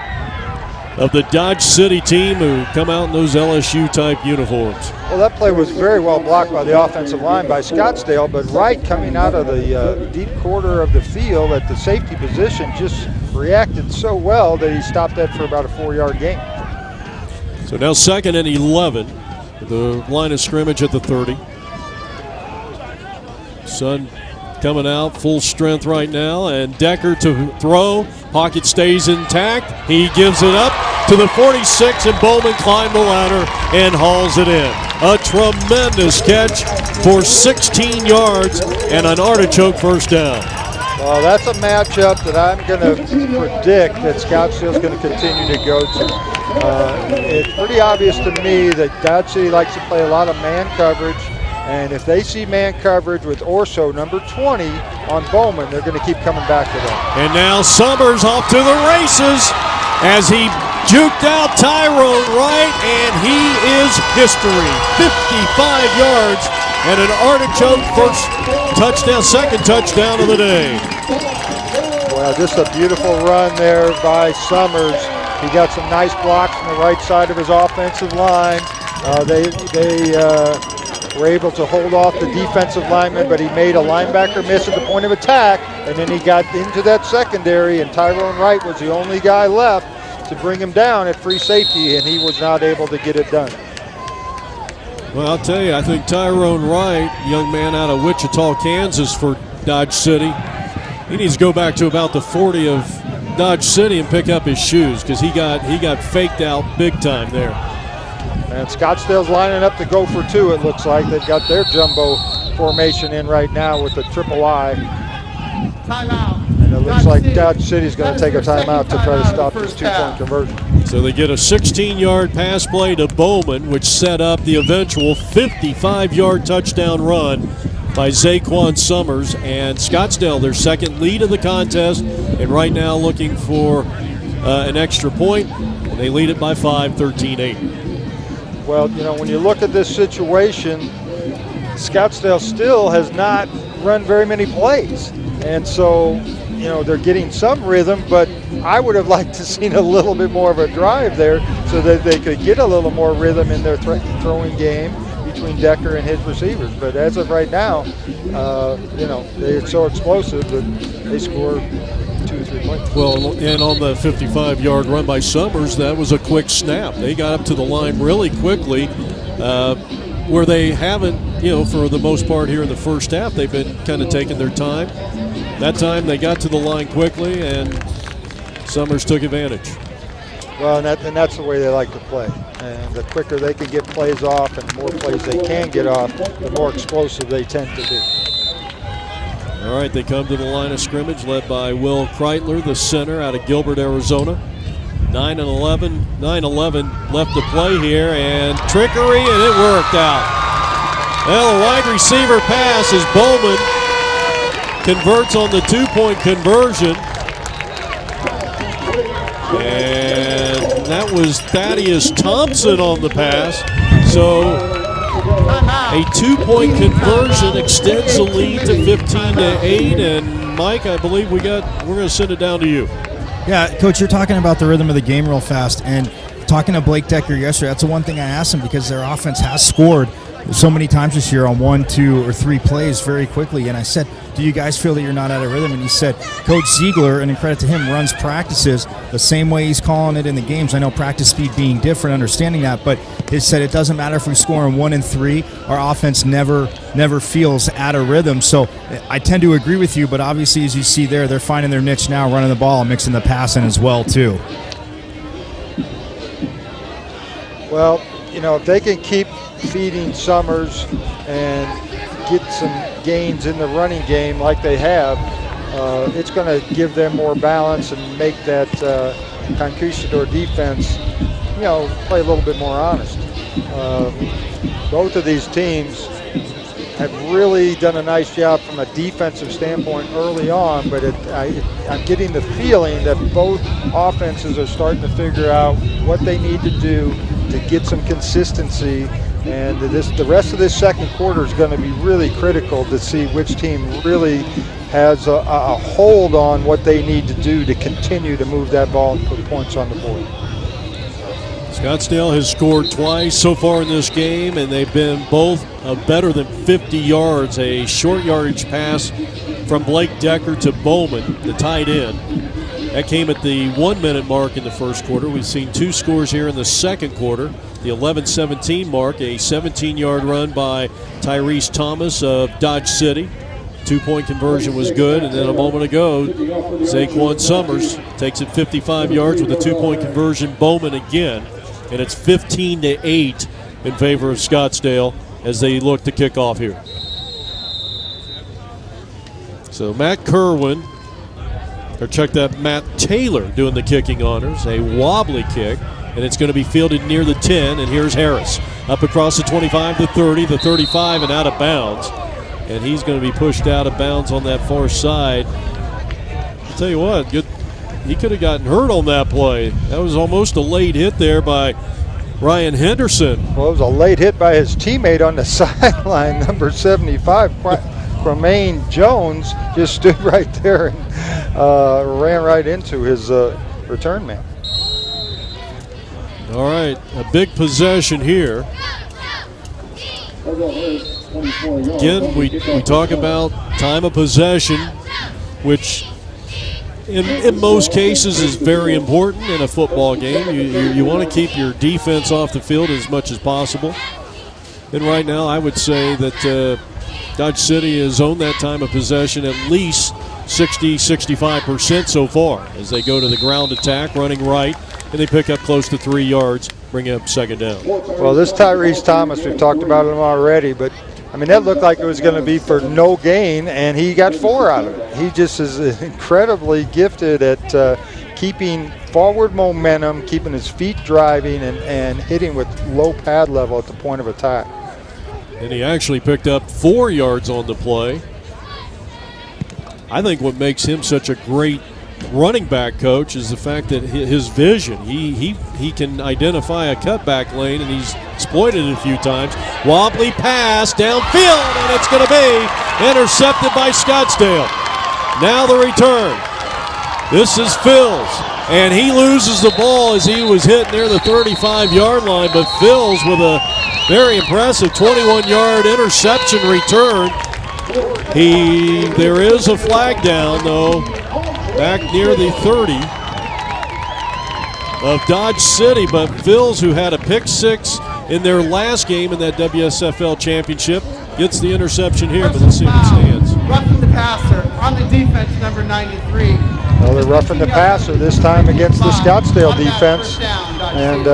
of the Dodge City team, who come out in those LSU type uniforms. Well, that play was very well blocked by the offensive line by Scottsdale, but Wright, coming out of the deep quarter of the field at the safety position, just reacted so well that he stopped that for about a 4-yard gain. So now 2nd and 11. The line of scrimmage at the 30. Sun coming out full strength right now, and Decker to throw. Pocket stays intact. He gives it up to the 46, and Bowman climbed the ladder and hauls it in. A tremendous catch for 16 yards and an artichoke first down. Well, that's a matchup that I'm going to predict that Scottsdale's going to continue to go to. It's pretty obvious to me that Dodge City likes to play a lot of man coverage, and if they see man coverage with Orso, number 20, on Bowman, they're going to keep coming back to that. And now Summers off to the races as he juked out Tyrone Wright, and he is history. 55 yards and an artichoke first touchdown, 2nd touchdown of the day. Well, just a beautiful run there by Summers. He got some nice blocks from the right side of his offensive line. They were able to hold off the defensive lineman, but he made a linebacker miss at the point of attack, and then he got into that secondary, and Tyrone Wright was the only guy left to bring him down at free safety, and he was not able to get it done. Well, I'll tell you, I think Tyrone Wright, young man out of Wichita, Kansas for Dodge City, he needs to go back to about the 40 of Dodge City and pick up his shoes, because he got faked out big time there. And Scottsdale's lining up to go for 2, it looks like. They've got their jumbo formation in right now with the triple I. Timeout. And it looks like Dodge City's going to take a timeout to try to stop this 2-point conversion. So they get a 16-yard pass play to Bowman, which set up the eventual 55-yard touchdown run by Zaquan Summers. And Scottsdale, their 2nd lead of the contest, and right now looking for an extra point. They lead it by 5, 13-8. Well, you know, when you look at this situation, Scottsdale still has not run very many plays. And so, you know, they're getting some rhythm, but I would have liked to seen a little bit more of a drive there so that they could get a little more rhythm in their throwing game. You between Decker and his receivers. But as of right now, they're so explosive that they score 2 or 3 points. Well, and on the 55-yard run by Summers, that was a quick snap. They got up to the line really quickly, where they haven't, for the most part here in the first half, they've been kind of taking their time. That time they got to the line quickly, and Summers took advantage. Well, and that's the way they like to play. And the quicker they can get plays off and the more plays they can get off, the more explosive they tend to be. All right, they come to the line of scrimmage led by Will Kreitler, the center out of Gilbert, Arizona. 9-11 left to play here, and trickery, and it worked out. Well, a wide receiver pass as Bowman converts on the 2-point conversion. And that was Thaddeus Thompson on the pass. So a 2-point conversion extends the lead to 15-8. And Mike, I believe we're going to send it down to you. Yeah, Coach, you're talking about the rhythm of the game real fast. And talking to Blake Decker yesterday, that's the one thing I asked him, because their offense has scored so many times this year on 1, 2, or 3 plays very quickly. And I said, do you guys feel that you're not out of rhythm? And he said, Coach Ziegler, and in credit to him, runs practices the same way he's calling it in the games. I know practice speed being different, understanding that, but he said it doesn't matter if we score in 1 and 3, our offense never feels out of rhythm. So I tend to agree with you, but obviously, as you see there, they're finding their niche now, running the ball and mixing the pass in as well, too. Well, if they can keep feeding Summers and get some gains in the running game like they have, it's going to give them more balance and make that Conquistador defense, play a little bit more honest. Both of these teams have really done a nice job from a defensive standpoint early on, but I'm getting the feeling that both offenses are starting to figure out what they need to do to get some consistency. And the rest of this second quarter is going to be really critical to see which team really has a hold on what they need to do to continue to move that ball and put points on the board. Scottsdale has scored twice so far in this game, and they've been both better than 50 yards. A short yardage pass from Blake Decker to Bowman, the tight end. That came at the 1-minute mark in the first quarter. We've seen 2 scores here in the second quarter. The 11-17 mark, a 17-yard run by Tyrese Thomas of Dodge City. 2-point conversion was good, and then a moment ago, Zaquan Summers takes it 55 yards with a 2-point conversion. Bowman again, and it's 15-8 in favor of Scottsdale as they look to kick off here. So Matt Taylor doing the kicking honors, a wobbly kick. And it's going to be fielded near the 10, and here's Harris. Up across the 25, the 30, the 35, and out of bounds. And he's going to be pushed out of bounds on that far side. I'll tell you what, he could have gotten hurt on that play. That was almost a late hit there by Ryan Henderson. Well, it was a late hit by his teammate on the sideline, number 75, Cremaine Jones, just stood right there and ran right into his return man. All right, a big possession here. Again, we talk about time of possession, which in most cases is very important in a football game. You want to keep your defense off the field as much as possible. And right now I would say that Dodge City has owned that time of possession at least 60-65% so far as they go to the ground attack, running right, and they pick up close to 3 yards, bringing up second down. Well, this Tyrese Thomas, we've talked about him already, but that looked like it was going to be for no gain, and he got 4 out of it. He just is incredibly gifted at keeping forward momentum, keeping his feet driving, and hitting with low pad level at the point of attack. And he actually picked up 4 yards on the play. I think what makes him such a great running back coach is the fact that his vision. He can identify a cutback lane, and he's exploited it a few times. Wobbly pass downfield, and it's going to be intercepted by Scottsdale. Now the return. This is Phils, and he loses the ball as he was hit near the 35-yard line, but Phils with a Very impressive 21-yard interception return. There is a flag down, though, back near the 30 of Dodge City, but Phils, who had a pick six in their last game in that WSFL championship, gets the interception here, but let's see if it stands. Roughing the passer on the defense, number 93. Well, they're roughing the passer this time against the Scottsdale defense. And,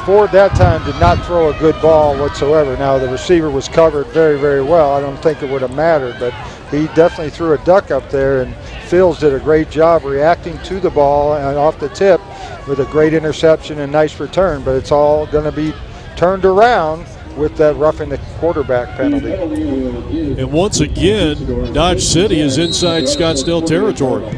Ford that time did not throw a good ball whatsoever. Now, the receiver was covered very, very well. I don't think it would have mattered, but he definitely threw a duck up there, and Phils did a great job reacting to the ball and off the tip with a great interception and nice return. But it's all going to be turned around with that roughing the quarterback penalty. And once again, Dodge City is inside Scottsdale territory.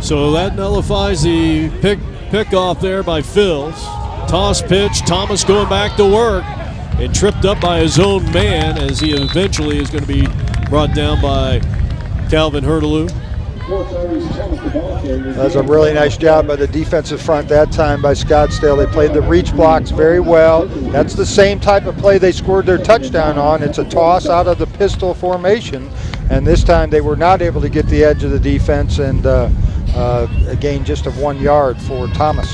So that nullifies the pick off there by Phils. Toss pitch, Thomas going back to work and tripped up by his own man as he eventually is going to be brought down by Calvin Hurtaloo. That's a really nice job by the defensive front that time by Scottsdale. They played the reach blocks very well. That's the same type of play they scored their touchdown on. It's a toss out of the pistol formation, and this time they were not able to get the edge of the defense and a gain just of 1 yard for Thomas.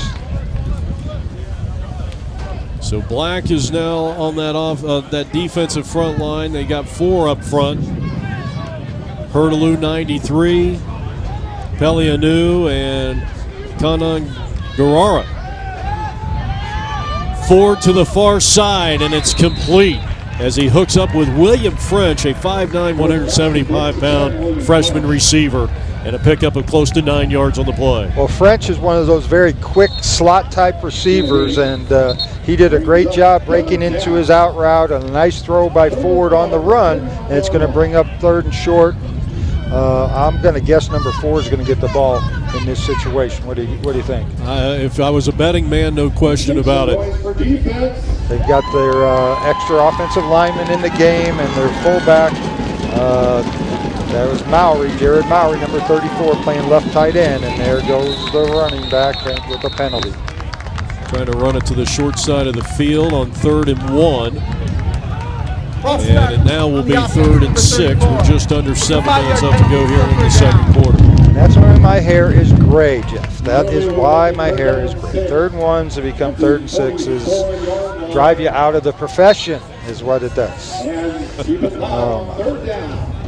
So Black is now on that defensive front line. They got 4 up front. Hurtaloo 93, Pelianu, and Kanan Garara. Ford to the far side, and it's complete as he hooks up with William French, a 5'9", 175-pound freshman receiver, and a pickup of close to 9 yards on the play. Well, French is one of those very quick slot-type receivers, and he did a great job breaking into his out route, and a nice throw by Ford on the run, and it's going to bring up 3rd and short. I'm going to guess number 4 is going to get the ball in this situation. What do you think? If I was a betting man, no question about it. They've got their extra offensive lineman in the game and their fullback. That was Jared Mowry, number 34, playing left tight end, and there goes the running back with a penalty. Trying to run it to the short side of the field on 3rd and 1. And it now will be 3rd and 6. We're just under 7 minutes left to go here in the second quarter. That's why my hair is gray, Jeff. That is why my hair is gray. 3rd and 1s to become 3rd and 6s drive you out of the profession is what it does. Oh, my.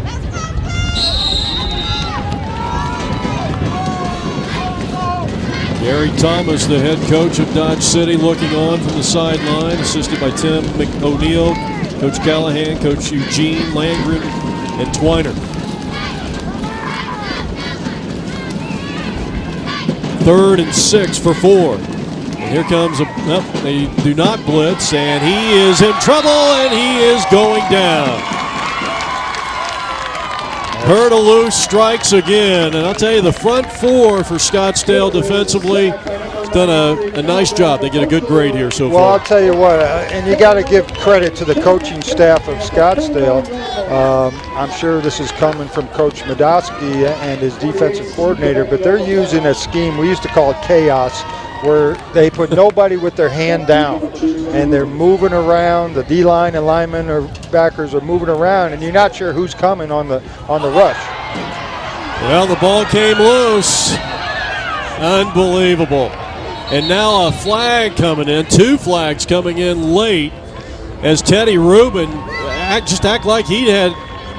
Gary Thomas, the head coach of Dodge City, looking on from the sideline, assisted by Tim McO'Neill, Coach Callahan, Coach Eugene Landgren, and Twiner. 3rd and 6 for Ford. And here comes they do not blitz, and he is in trouble, and he is going down. Hurtaloo strikes again, and I'll tell you, the front 4 for Scottsdale defensively has done a nice job. They get a good grade here so far. Well, I'll tell you what, and you got to give credit to the coaching staff of Scottsdale. I'm sure this is coming from Coach Medosky and his defensive coordinator, but they're using a scheme, we used to call it chaos, where they put nobody with their hand down, and they're moving around. The D-line and linemen or backers are moving around, and you're not sure who's coming on the rush. Well, the ball came loose. Unbelievable. And now a flag coming in, 2 flags coming in late, as Teddy Rubin just act like he had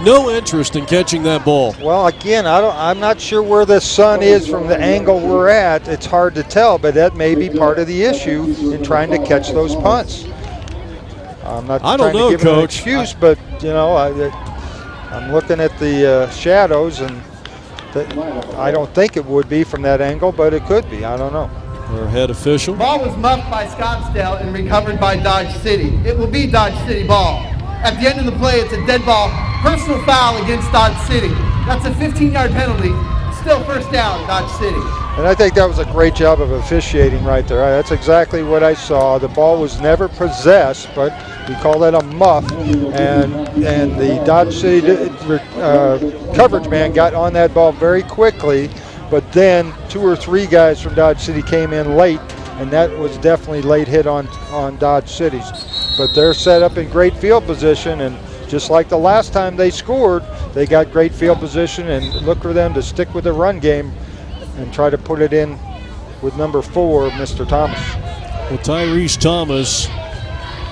no interest in catching that ball. Well, again, I'm not sure where the sun is from the angle we're at. It's hard to tell, but that may be part of the issue in trying to catch those punts. I'm not trying to give an excuse, but I'm looking at the shadows, and I don't think it would be from that angle, but it could be. I don't know. Our head official. Ball was muffed by Scottsdale and recovered by Dodge City. It will be Dodge City ball. At the end of the play, it's a dead ball. Personal foul against Dodge City. That's a 15-yard penalty. Still first down, Dodge City. And I think that was a great job of officiating right there. That's exactly what I saw. The ball was never possessed, but we call that a muff. And the Dodge City coverage man got on that ball very quickly but then 2 or 3 guys from Dodge City came in late, and that was definitely late hit on Dodge City's. But they're set up in great field position, and just like the last time they scored, they got great field position, and look for them to stick with the run game and try to put it in with number 4, Mr. Thomas. Well, Tyrese Thomas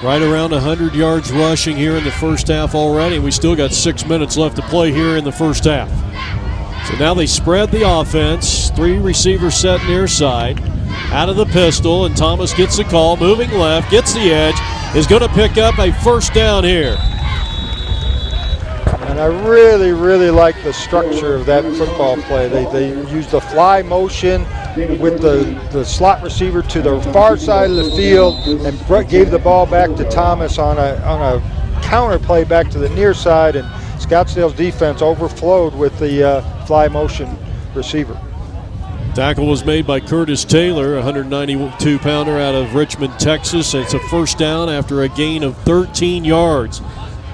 right around 100 yards rushing here in the first half already. We still got 6 minutes left to play here in the first half. So now they spread the offense. 3 receivers set near side. Out of the pistol, and Thomas gets the call, moving left, gets the edge, is going to pick up a first down here. And I really, really like the structure of that football play. They used the fly motion with the slot receiver to the far side of the field and gave the ball back to Thomas on a counter play back to the near side, and Scottsdale's defense overflowed with the fly motion receiver. Tackle was made by Curtis Taylor, a 192-pounder out of Richmond, Texas. It's a first down after a gain of 13 yards.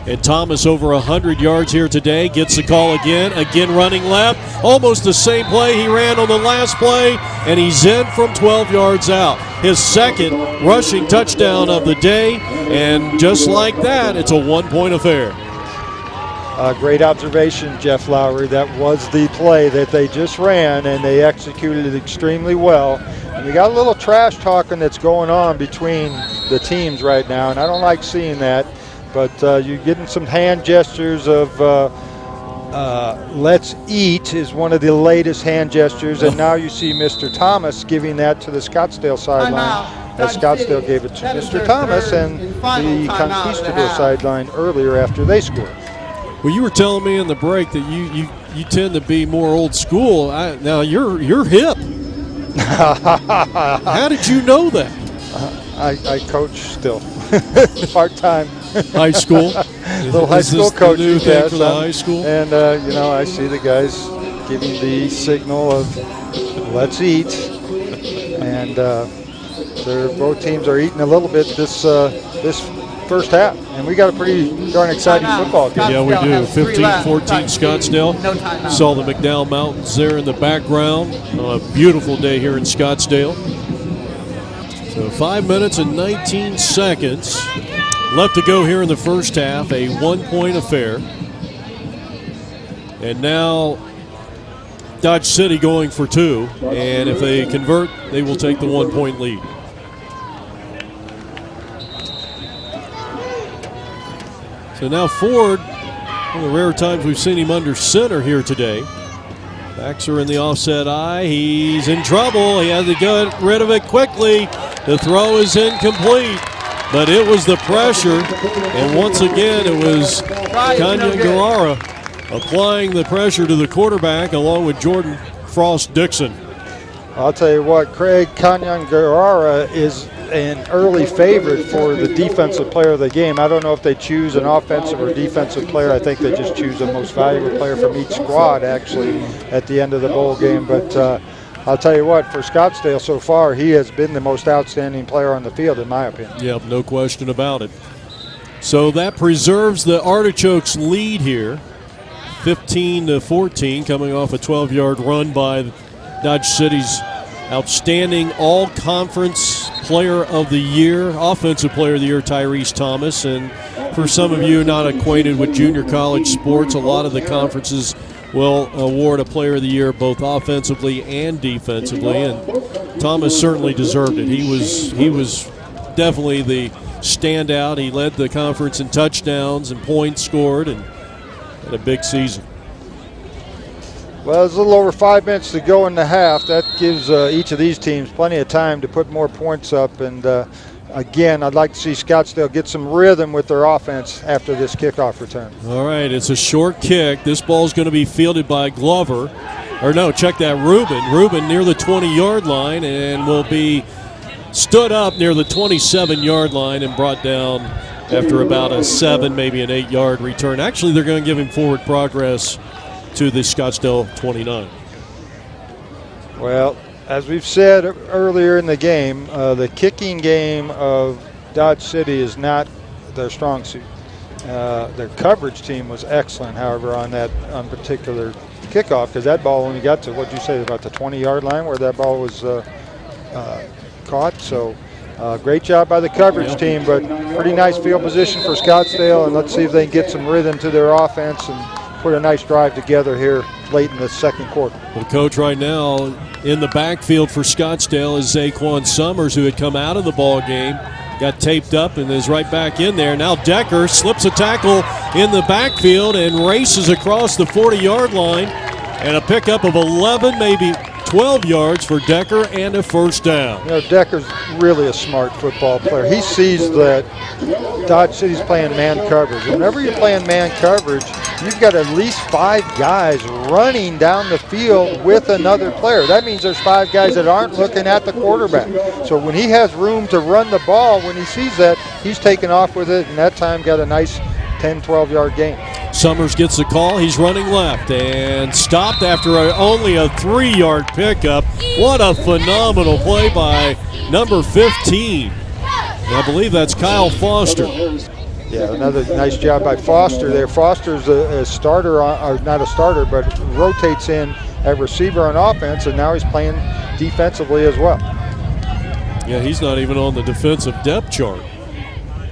And Thomas over 100 yards here today, gets the call again running left. Almost the same play he ran on the last play, and he's in from 12 yards out. His second rushing touchdown of the day, and just like that, it's a 1-point affair. Great observation, Jeff Lowery. That was the play that they just ran, and they executed it extremely well. And we got a little trash talking that's going on between the teams right now, and I don't like seeing that. But you're getting some hand gestures of let's eat is one of the latest hand gestures, and now you see Mr. Thomas giving that to the Scottsdale sideline, as Scottsdale gave it to Mr. Thomas and the Conquistador sideline earlier after they scored. Well, you were telling me in the break that you tend to be more old school. Now you're hip. How did you know that? I coach still, part-time. High school? Little high school coaching, yes. For the high school? And, I see the guys giving the signal of let's eat. And both teams are eating a little bit this first half. And we got a pretty darn exciting football game. Yeah, we do. 15-14 Scottsdale. Saw the McDowell Mountains there in the background. A beautiful day here in Scottsdale. So 5 minutes and 19 seconds left to go here in the first half, a 1-point affair. And now Dodge City going for 2, and if they convert, they will take the 1-point lead. So now Ford, one of the rare times we've seen him under center here today. Backs are in the offset eye. He's in trouble. He had to get rid of it quickly. The throw is incomplete, but it was the pressure. And once again, it was Kanya Guerrara applying the pressure to the quarterback along with Jordan Frost-Dixon. I'll tell you what, Craig, Kanya Guerrara is an early favorite for the defensive player of the game. I don't know if they choose an offensive or defensive player. I think they just choose the most valuable player from each squad, actually, at the end of the bowl game. But I'll tell you what, for Scottsdale so far, he has been the most outstanding player on the field, in my opinion. Yep, no question about it. So that preserves the Artichokes' lead here, 15-14, coming off a 12-yard run by Dodge City's outstanding all-conference player of the year, offensive player of the year, Tyrese Thomas. And for some of you not acquainted with junior college sports, a lot of the conferences will award a player of the year both offensively and defensively, and Thomas certainly deserved it. He was definitely the standout. He led the conference in touchdowns and points scored, and had a big season. Well, there's a little over 5 minutes to go in the half. That gives each of these teams plenty of time to put more points up. And again, I'd like to see Scottsdale get some rhythm with their offense after this kickoff return. All right, it's a short kick. This ball's going to be fielded by Glover. Or no, check that, Rubin. Rubin near the 20-yard line and will be stood up near the 27-yard line and brought down after about a 7, maybe an 8-yard return. Actually, they're going to give him forward progress to the Scottsdale 29. Well, as we've said earlier in the game, the kicking game of Dodge City is not their strong suit. Their coverage team was excellent, however, on particular kickoff, because that ball only got to, what'd you say, about the 20-yard line where that ball was caught. So great job by the coverage team, but pretty nice field position for Scottsdale, and let's see if they can get some rhythm to their offense and put a nice drive together here late in the second quarter. The coach right now in the backfield for Scottsdale is Zaquan Summers, who had come out of the ball game, got taped up and is right back in there. Now Decker slips a tackle in the backfield and races across the 40-yard line, and a pickup of 11, maybe 12 yards for Decker and a first down. You know, Decker's really a smart football player. He sees that Dodge City's playing man coverage. Whenever you're playing man coverage, you've got at least 5 guys running down the field with another player. That means there's 5 guys that aren't looking at the quarterback. So when he has room to run the ball, when he sees that, he's taking off with it, and that time got a nice 10, 12-yard gain. Summers gets the call. He's running left and stopped after only a 3-yard pickup. What a phenomenal play by number 15. I believe that's Kyle Foster. Yeah, another nice job by Foster there. Foster's a starter, or not a starter, but rotates in at receiver on offense, and now he's playing defensively as well. Yeah, he's not even on the defensive depth chart.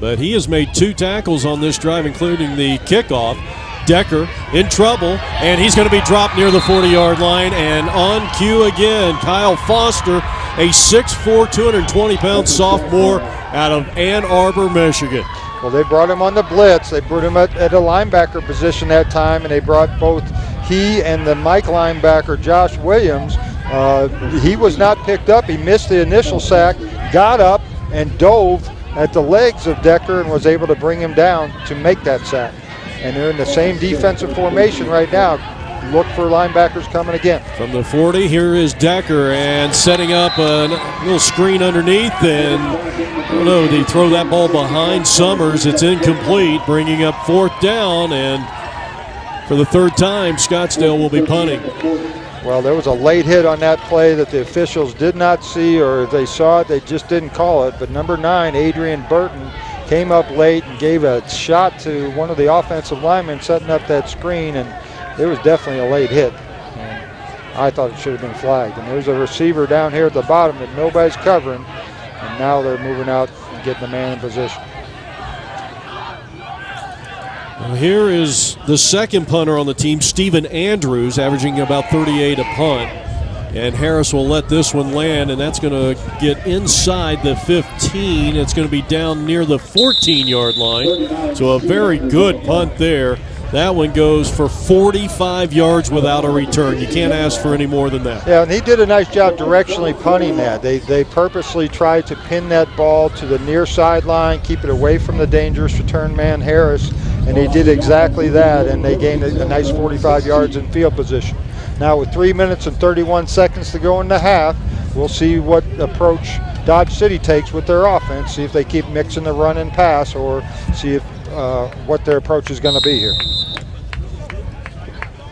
But he has made 2 tackles on this drive, including the kickoff. Decker in trouble, and he's going to be dropped near the 40-yard line. And on cue again, Kyle Foster, a 6'4", 220-pound sophomore out of Ann Arbor, Michigan. Well, they brought him on the blitz. They put him at a linebacker position that time, and they brought both he and the Mike linebacker, Josh Williams. He was not picked up. He missed the initial sack, got up, and dove at the legs of Decker and was able to bring him down to make that sack. And they're in the same defensive formation right now. Look for linebackers coming again. From the 40, here is Decker, and setting up a little screen underneath, and I don't know, they throw that ball behind Summers. It's incomplete, bringing up 4th down, and for the 3rd time, Scottsdale will be punting. Well, there was a late hit on that play that the officials did not see, or if they saw it, they just didn't call it. But number 9, Adrian Burton, came up late and gave a shot to one of the offensive linemen setting up that screen, and it was definitely a late hit. And I thought it should have been flagged. And there's a receiver down here at the bottom that nobody's covering, and now they're moving out and getting the man in position. Well, here is the second punter on the team, Stephen Andrews, averaging about 38 a punt. And Harris will let this one land, and that's going to get inside the 15. It's going to be down near the 14-yard line. So a very good punt there. That one goes for 45 yards without a return. You can't ask for any more than that. Yeah, and he did a nice job directionally punting that. They purposely tried to pin that ball to the near sideline, keep it away from the dangerous return man, Harris, and he did exactly that, and they gained a nice 45 yards in field position. Now with 3 minutes and 31 seconds to go in the half, we'll see what approach Dodge City takes with their offense, see if they keep mixing the run and pass, or see if what their approach is going to be here.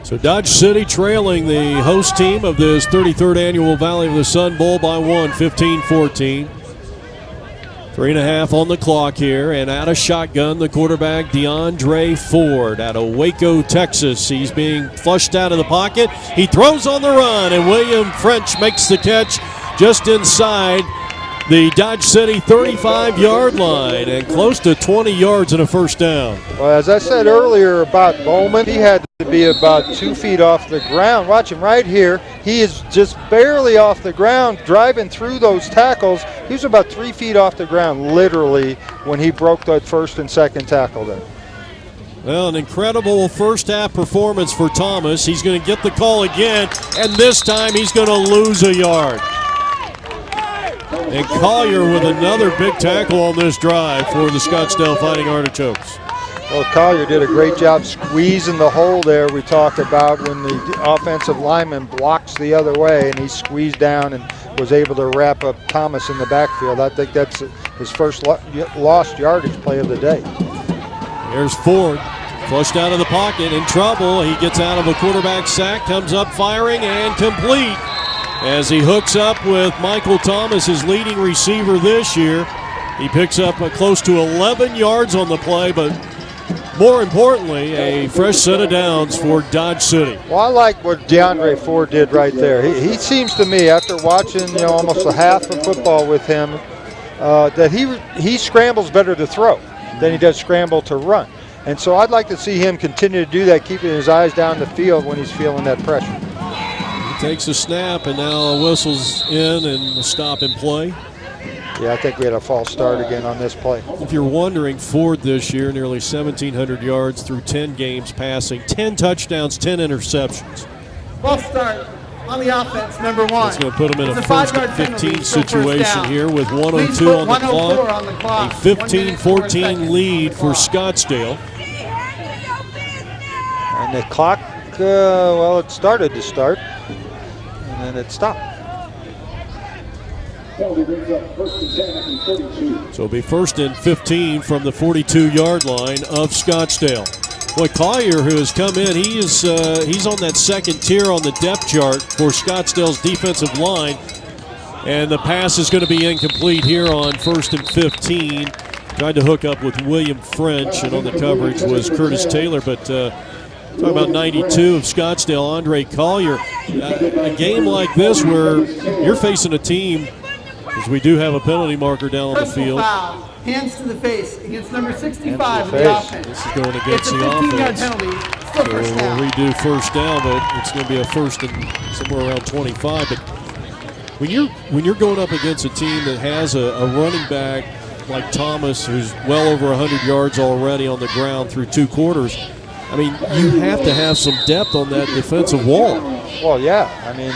So Dodge City trailing the host team of this 33rd annual Valley of the Sun Bowl by 1, 15-14. 3.5 on the clock here, and out of shotgun, the quarterback, DeAndre Ford, out of Waco, Texas. He's being flushed out of the pocket. He throws on the run, and William French makes the catch just inside the Dodge City 35-yard line, and close to 20 yards and a first down. Well, as I said earlier about Bowman, he had to be about 2 feet off the ground. Watch him right here. He is just barely off the ground, driving through those tackles. He was about 3 feet off the ground, literally, when he broke that first and second tackle there. Well, an incredible first half performance for Thomas. He's going to get the call again, and this time he's going to lose a yard. And Collier with another big tackle on this drive for the Scottsdale Fighting Artichokes. Well, Collier did a great job squeezing the hole there we talked about when the offensive lineman blocks the other way, and he squeezed down and was able to wrap up Thomas in the backfield. I think that's his first lost yardage play of the day. Here's Ford, flushed out of the pocket, in trouble. He gets out of a quarterback sack, comes up firing, and complete as he hooks up with Michael Thomas, his leading receiver this year. He picks up close to 11 yards on the play, but more importantly, a fresh set of downs for Dodge City. Well, I like what DeAndre Ford did right there. He seems to me, after watching almost a half of football with him, that he scrambles better to throw than he does scramble to run. And so I'd like to see him continue to do that, keeping his eyes down the field when he's feeling that pressure. He takes a snap, and now a whistle's in and a stop and play. Yeah, I think we had a false start again on this play. If you're wondering, Ford this year, nearly 1,700 yards through 10 games passing, 10 touchdowns, 10 interceptions. False start on the offense, number 1. That's going to put them in a It's first 5-yard and penalty, 15 still first situation down. here with Please 102 put on the 104 clock. on the clock. A 1 minute, 4 15-14 seconds. lead for Scottsdale. And the clock, well, it started to start, and then it stopped. So it'll be first and 15 from the 42-yard line of Scottsdale. Boy, Collier, who has come in, he's on that second tier on the depth chart for Scottsdale's defensive line. And the pass is going to be incomplete here on first and 15. Tried to hook up with William French, and on the coverage was Curtis Taylor. But talking about 92 of Scottsdale, Andre Collier. A game like this where you're facing a team, as we do have a penalty marker down on the Personal field. foul, hands to the face against number 65 of the offense. This is going against It's a the 15-yard offense. penalty, So still first down. we'll redo first down, but it's going to be a first and somewhere around 25. But when you're going up against a team that has a running back like Thomas, who's well over 100 yards already on the ground through 2 quarters, I mean, you have to have some depth on that defensive wall. Well, yeah. I mean,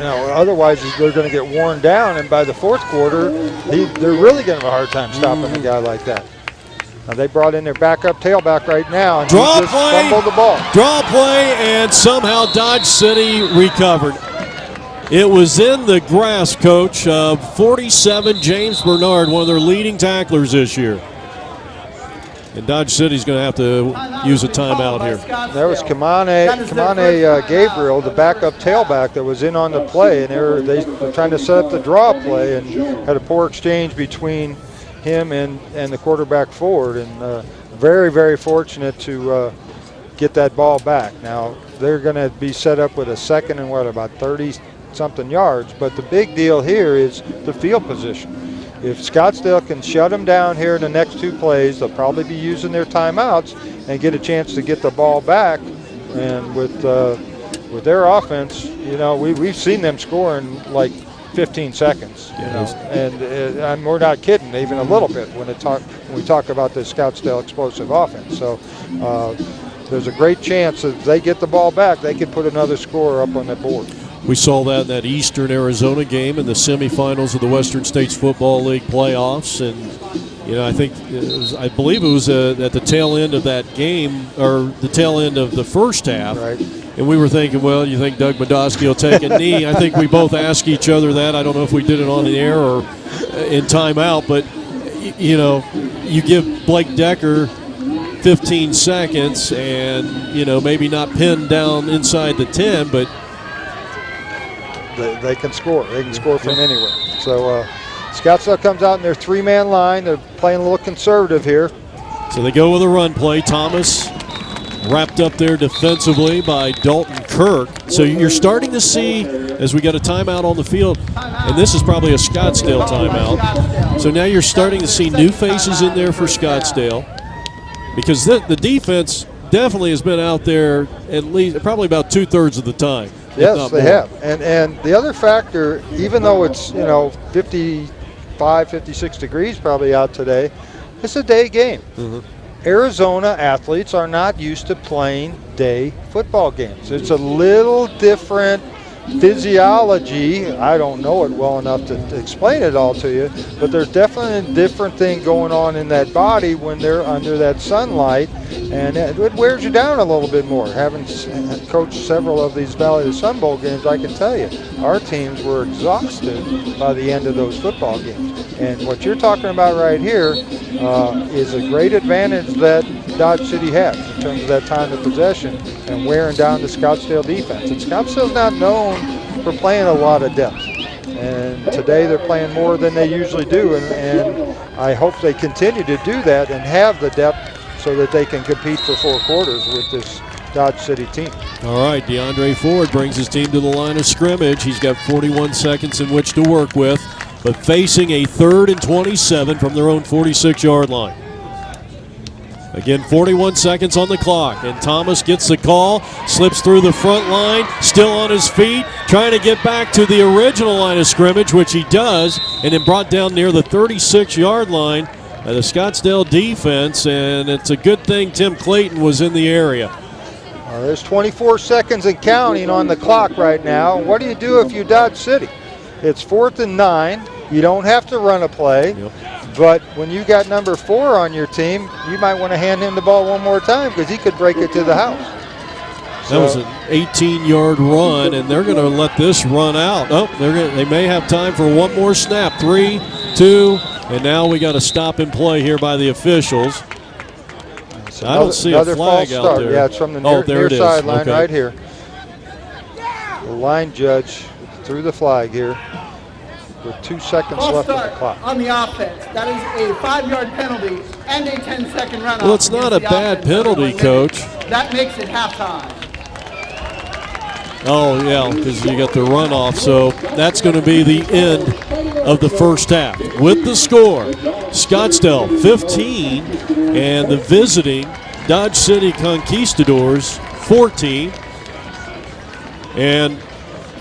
otherwise they're going to get worn down, and by the fourth quarter, they're really going to have a hard time stopping a guy like that. Now, they brought in their backup tailback right now, and Draw he just play, fumbled the ball. Draw play, and somehow Dodge City recovered. It was in the grasp, Coach, of 47, James Bernard, one of their leading tacklers this year. And Dodge City's going to have to use a timeout here. There was Kamane Gabriel, the backup tailback that was in on the play, and they were trying to set up the draw play and had a poor exchange between him and the quarterback Ford, and very, very fortunate to get that ball back. Now, they're going to be set up with a second and about 30-something yards, but the big deal here is the field position. If Scottsdale can shut them down here in the next 2 plays, they'll probably be using their timeouts and get a chance to get the ball back. And with their offense, we've seen them score in like 15 seconds. And we're not kidding even a little bit when we talk about the Scottsdale explosive offense. So there's a great chance that if they get the ball back, they could put another score up on the board. We saw that in that Eastern Arizona game in the semifinals of the Western States Football League playoffs, and I believe it was at the tail end of that game, or the tail end of the first half. Right. And we were thinking, well, you think Doug Modosky will take a knee? I think we both asked each other that. I don't know if we did it on the air or in timeout, but you give Blake Decker 15 seconds and maybe not pinned down inside the 10, but they can score. They can score from anywhere. So Scottsdale comes out in their 3-man line. They're playing a little conservative here. So they go with a run play. Thomas wrapped up there defensively by Dalton Kirk. So you're starting to see, as we got a timeout on the field, and this is probably a Scottsdale timeout. So now you're starting to see new faces in there for Scottsdale, because the defense definitely has been out there at least probably about 2/3 of the time. Yes, they have. And the other factor, even though it's 55, 56 degrees probably out today, it's a day game. Mm-hmm. Arizona athletes are not used to playing day football games. It's a little different physiology. I don't know it well enough to explain it all to you, but there's definitely a different thing going on in that body when they're under that sunlight, and it wears you down a little bit more. Having coached several of these Valley of the Sun Bowl games, I can tell you, our teams were exhausted by the end of those football games. And what you're talking about right here is a great advantage that Dodge City has in terms of that time of possession and wearing down the Scottsdale defense. And Scottsdale's not known for playing a lot of depth. And today they're playing more than they usually do, and I hope they continue to do that and have the depth so that they can compete for 4 quarters with this Dodge City team. All right, DeAndre Ford brings his team to the line of scrimmage. He's got 41 seconds in which to work with, but facing a 3rd and 27 from their own 46-yard line. Again, 41 seconds on the clock, and Thomas gets the call, slips through the front line, still on his feet, trying to get back to the original line of scrimmage, which he does, and then brought down near the 36-yard line by the Scottsdale defense, and it's a good thing Tim Clayton was in the area. There's 24 seconds and counting on the clock right now. What do you do if you Dodge City? It's 4th and 9. You don't have to run a play. Yep. But when you got number 4 on your team, you might want to hand him the ball one more time because he could break it to the house. That was an 18-yard run, and they're going to let this run out. Oh, they may have time for one more snap. 3, 2, and now we got a stop and play here by the officials. I don't see a flag out there. Yeah, it's from the near sideline right here. The line judge threw the flag here with 2 seconds left on the clock. On the offense, that is a 5-yard penalty and a 10-second runoff. Well, it's not a bad penalty, Coach. That makes it halftime. Oh, yeah, because you got the runoff. So that's going to be the end of the first half. With the score, Scottsdale 15 and the visiting Dodge City Conquistadors 14. And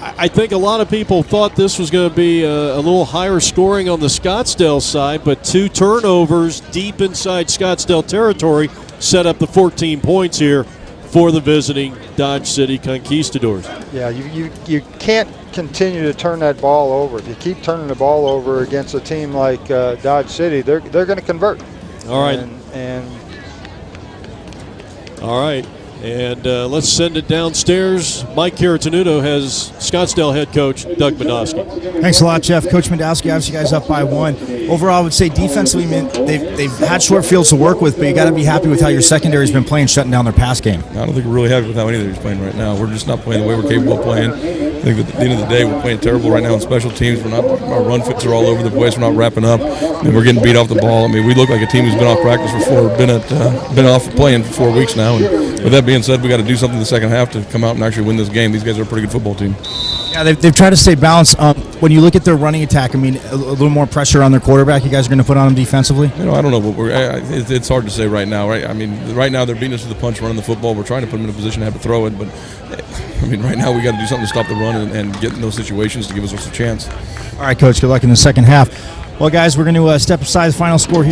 I think a lot of people thought this was going to be a little higher scoring on the Scottsdale side, but 2 turnovers deep inside Scottsdale territory set up the 14 points here for the visiting Dodge City Conquistadors. Yeah, you can't continue to turn that ball over. If you keep turning the ball over against a team like Dodge City, they're going to convert. All right. All right. And let's send it downstairs. Mike Caratanudo has Scottsdale head coach Doug Medowski. Thanks a lot, Jeff. Coach Medowski, obviously you guys up by 1. Overall, I would say defensively, they've had short fields to work with, but you got to be happy with how your secondary's been playing, shutting down their pass game. I don't think we're really happy with how anybody's playing right now. We're just not playing the way we're capable of playing. I think at the end of the day, we're playing terrible right now in special teams. Our run fits are all over the place. We're not wrapping up, and we're getting beat off the ball. I mean, we look like a team who's been off practice before, been off playing for 4 weeks now. And with that being said, we got to do something in the second half to come out and actually win this game. These guys are a pretty good football team. Yeah, they've tried to stay balanced. When you look at their running attack, I mean, a little more pressure on their quarterback. You guys are going to put on them defensively? You know, I don't know, but it's hard to say right now, right? I mean, right now they're beating us to the punch running the football. We're trying to put them in a position to have to throw it, but I mean, right now we got to do something to stop the run and get in those situations to give us a chance. All right, Coach. Good luck in the second half. Well, guys, we're going to step aside the final score here.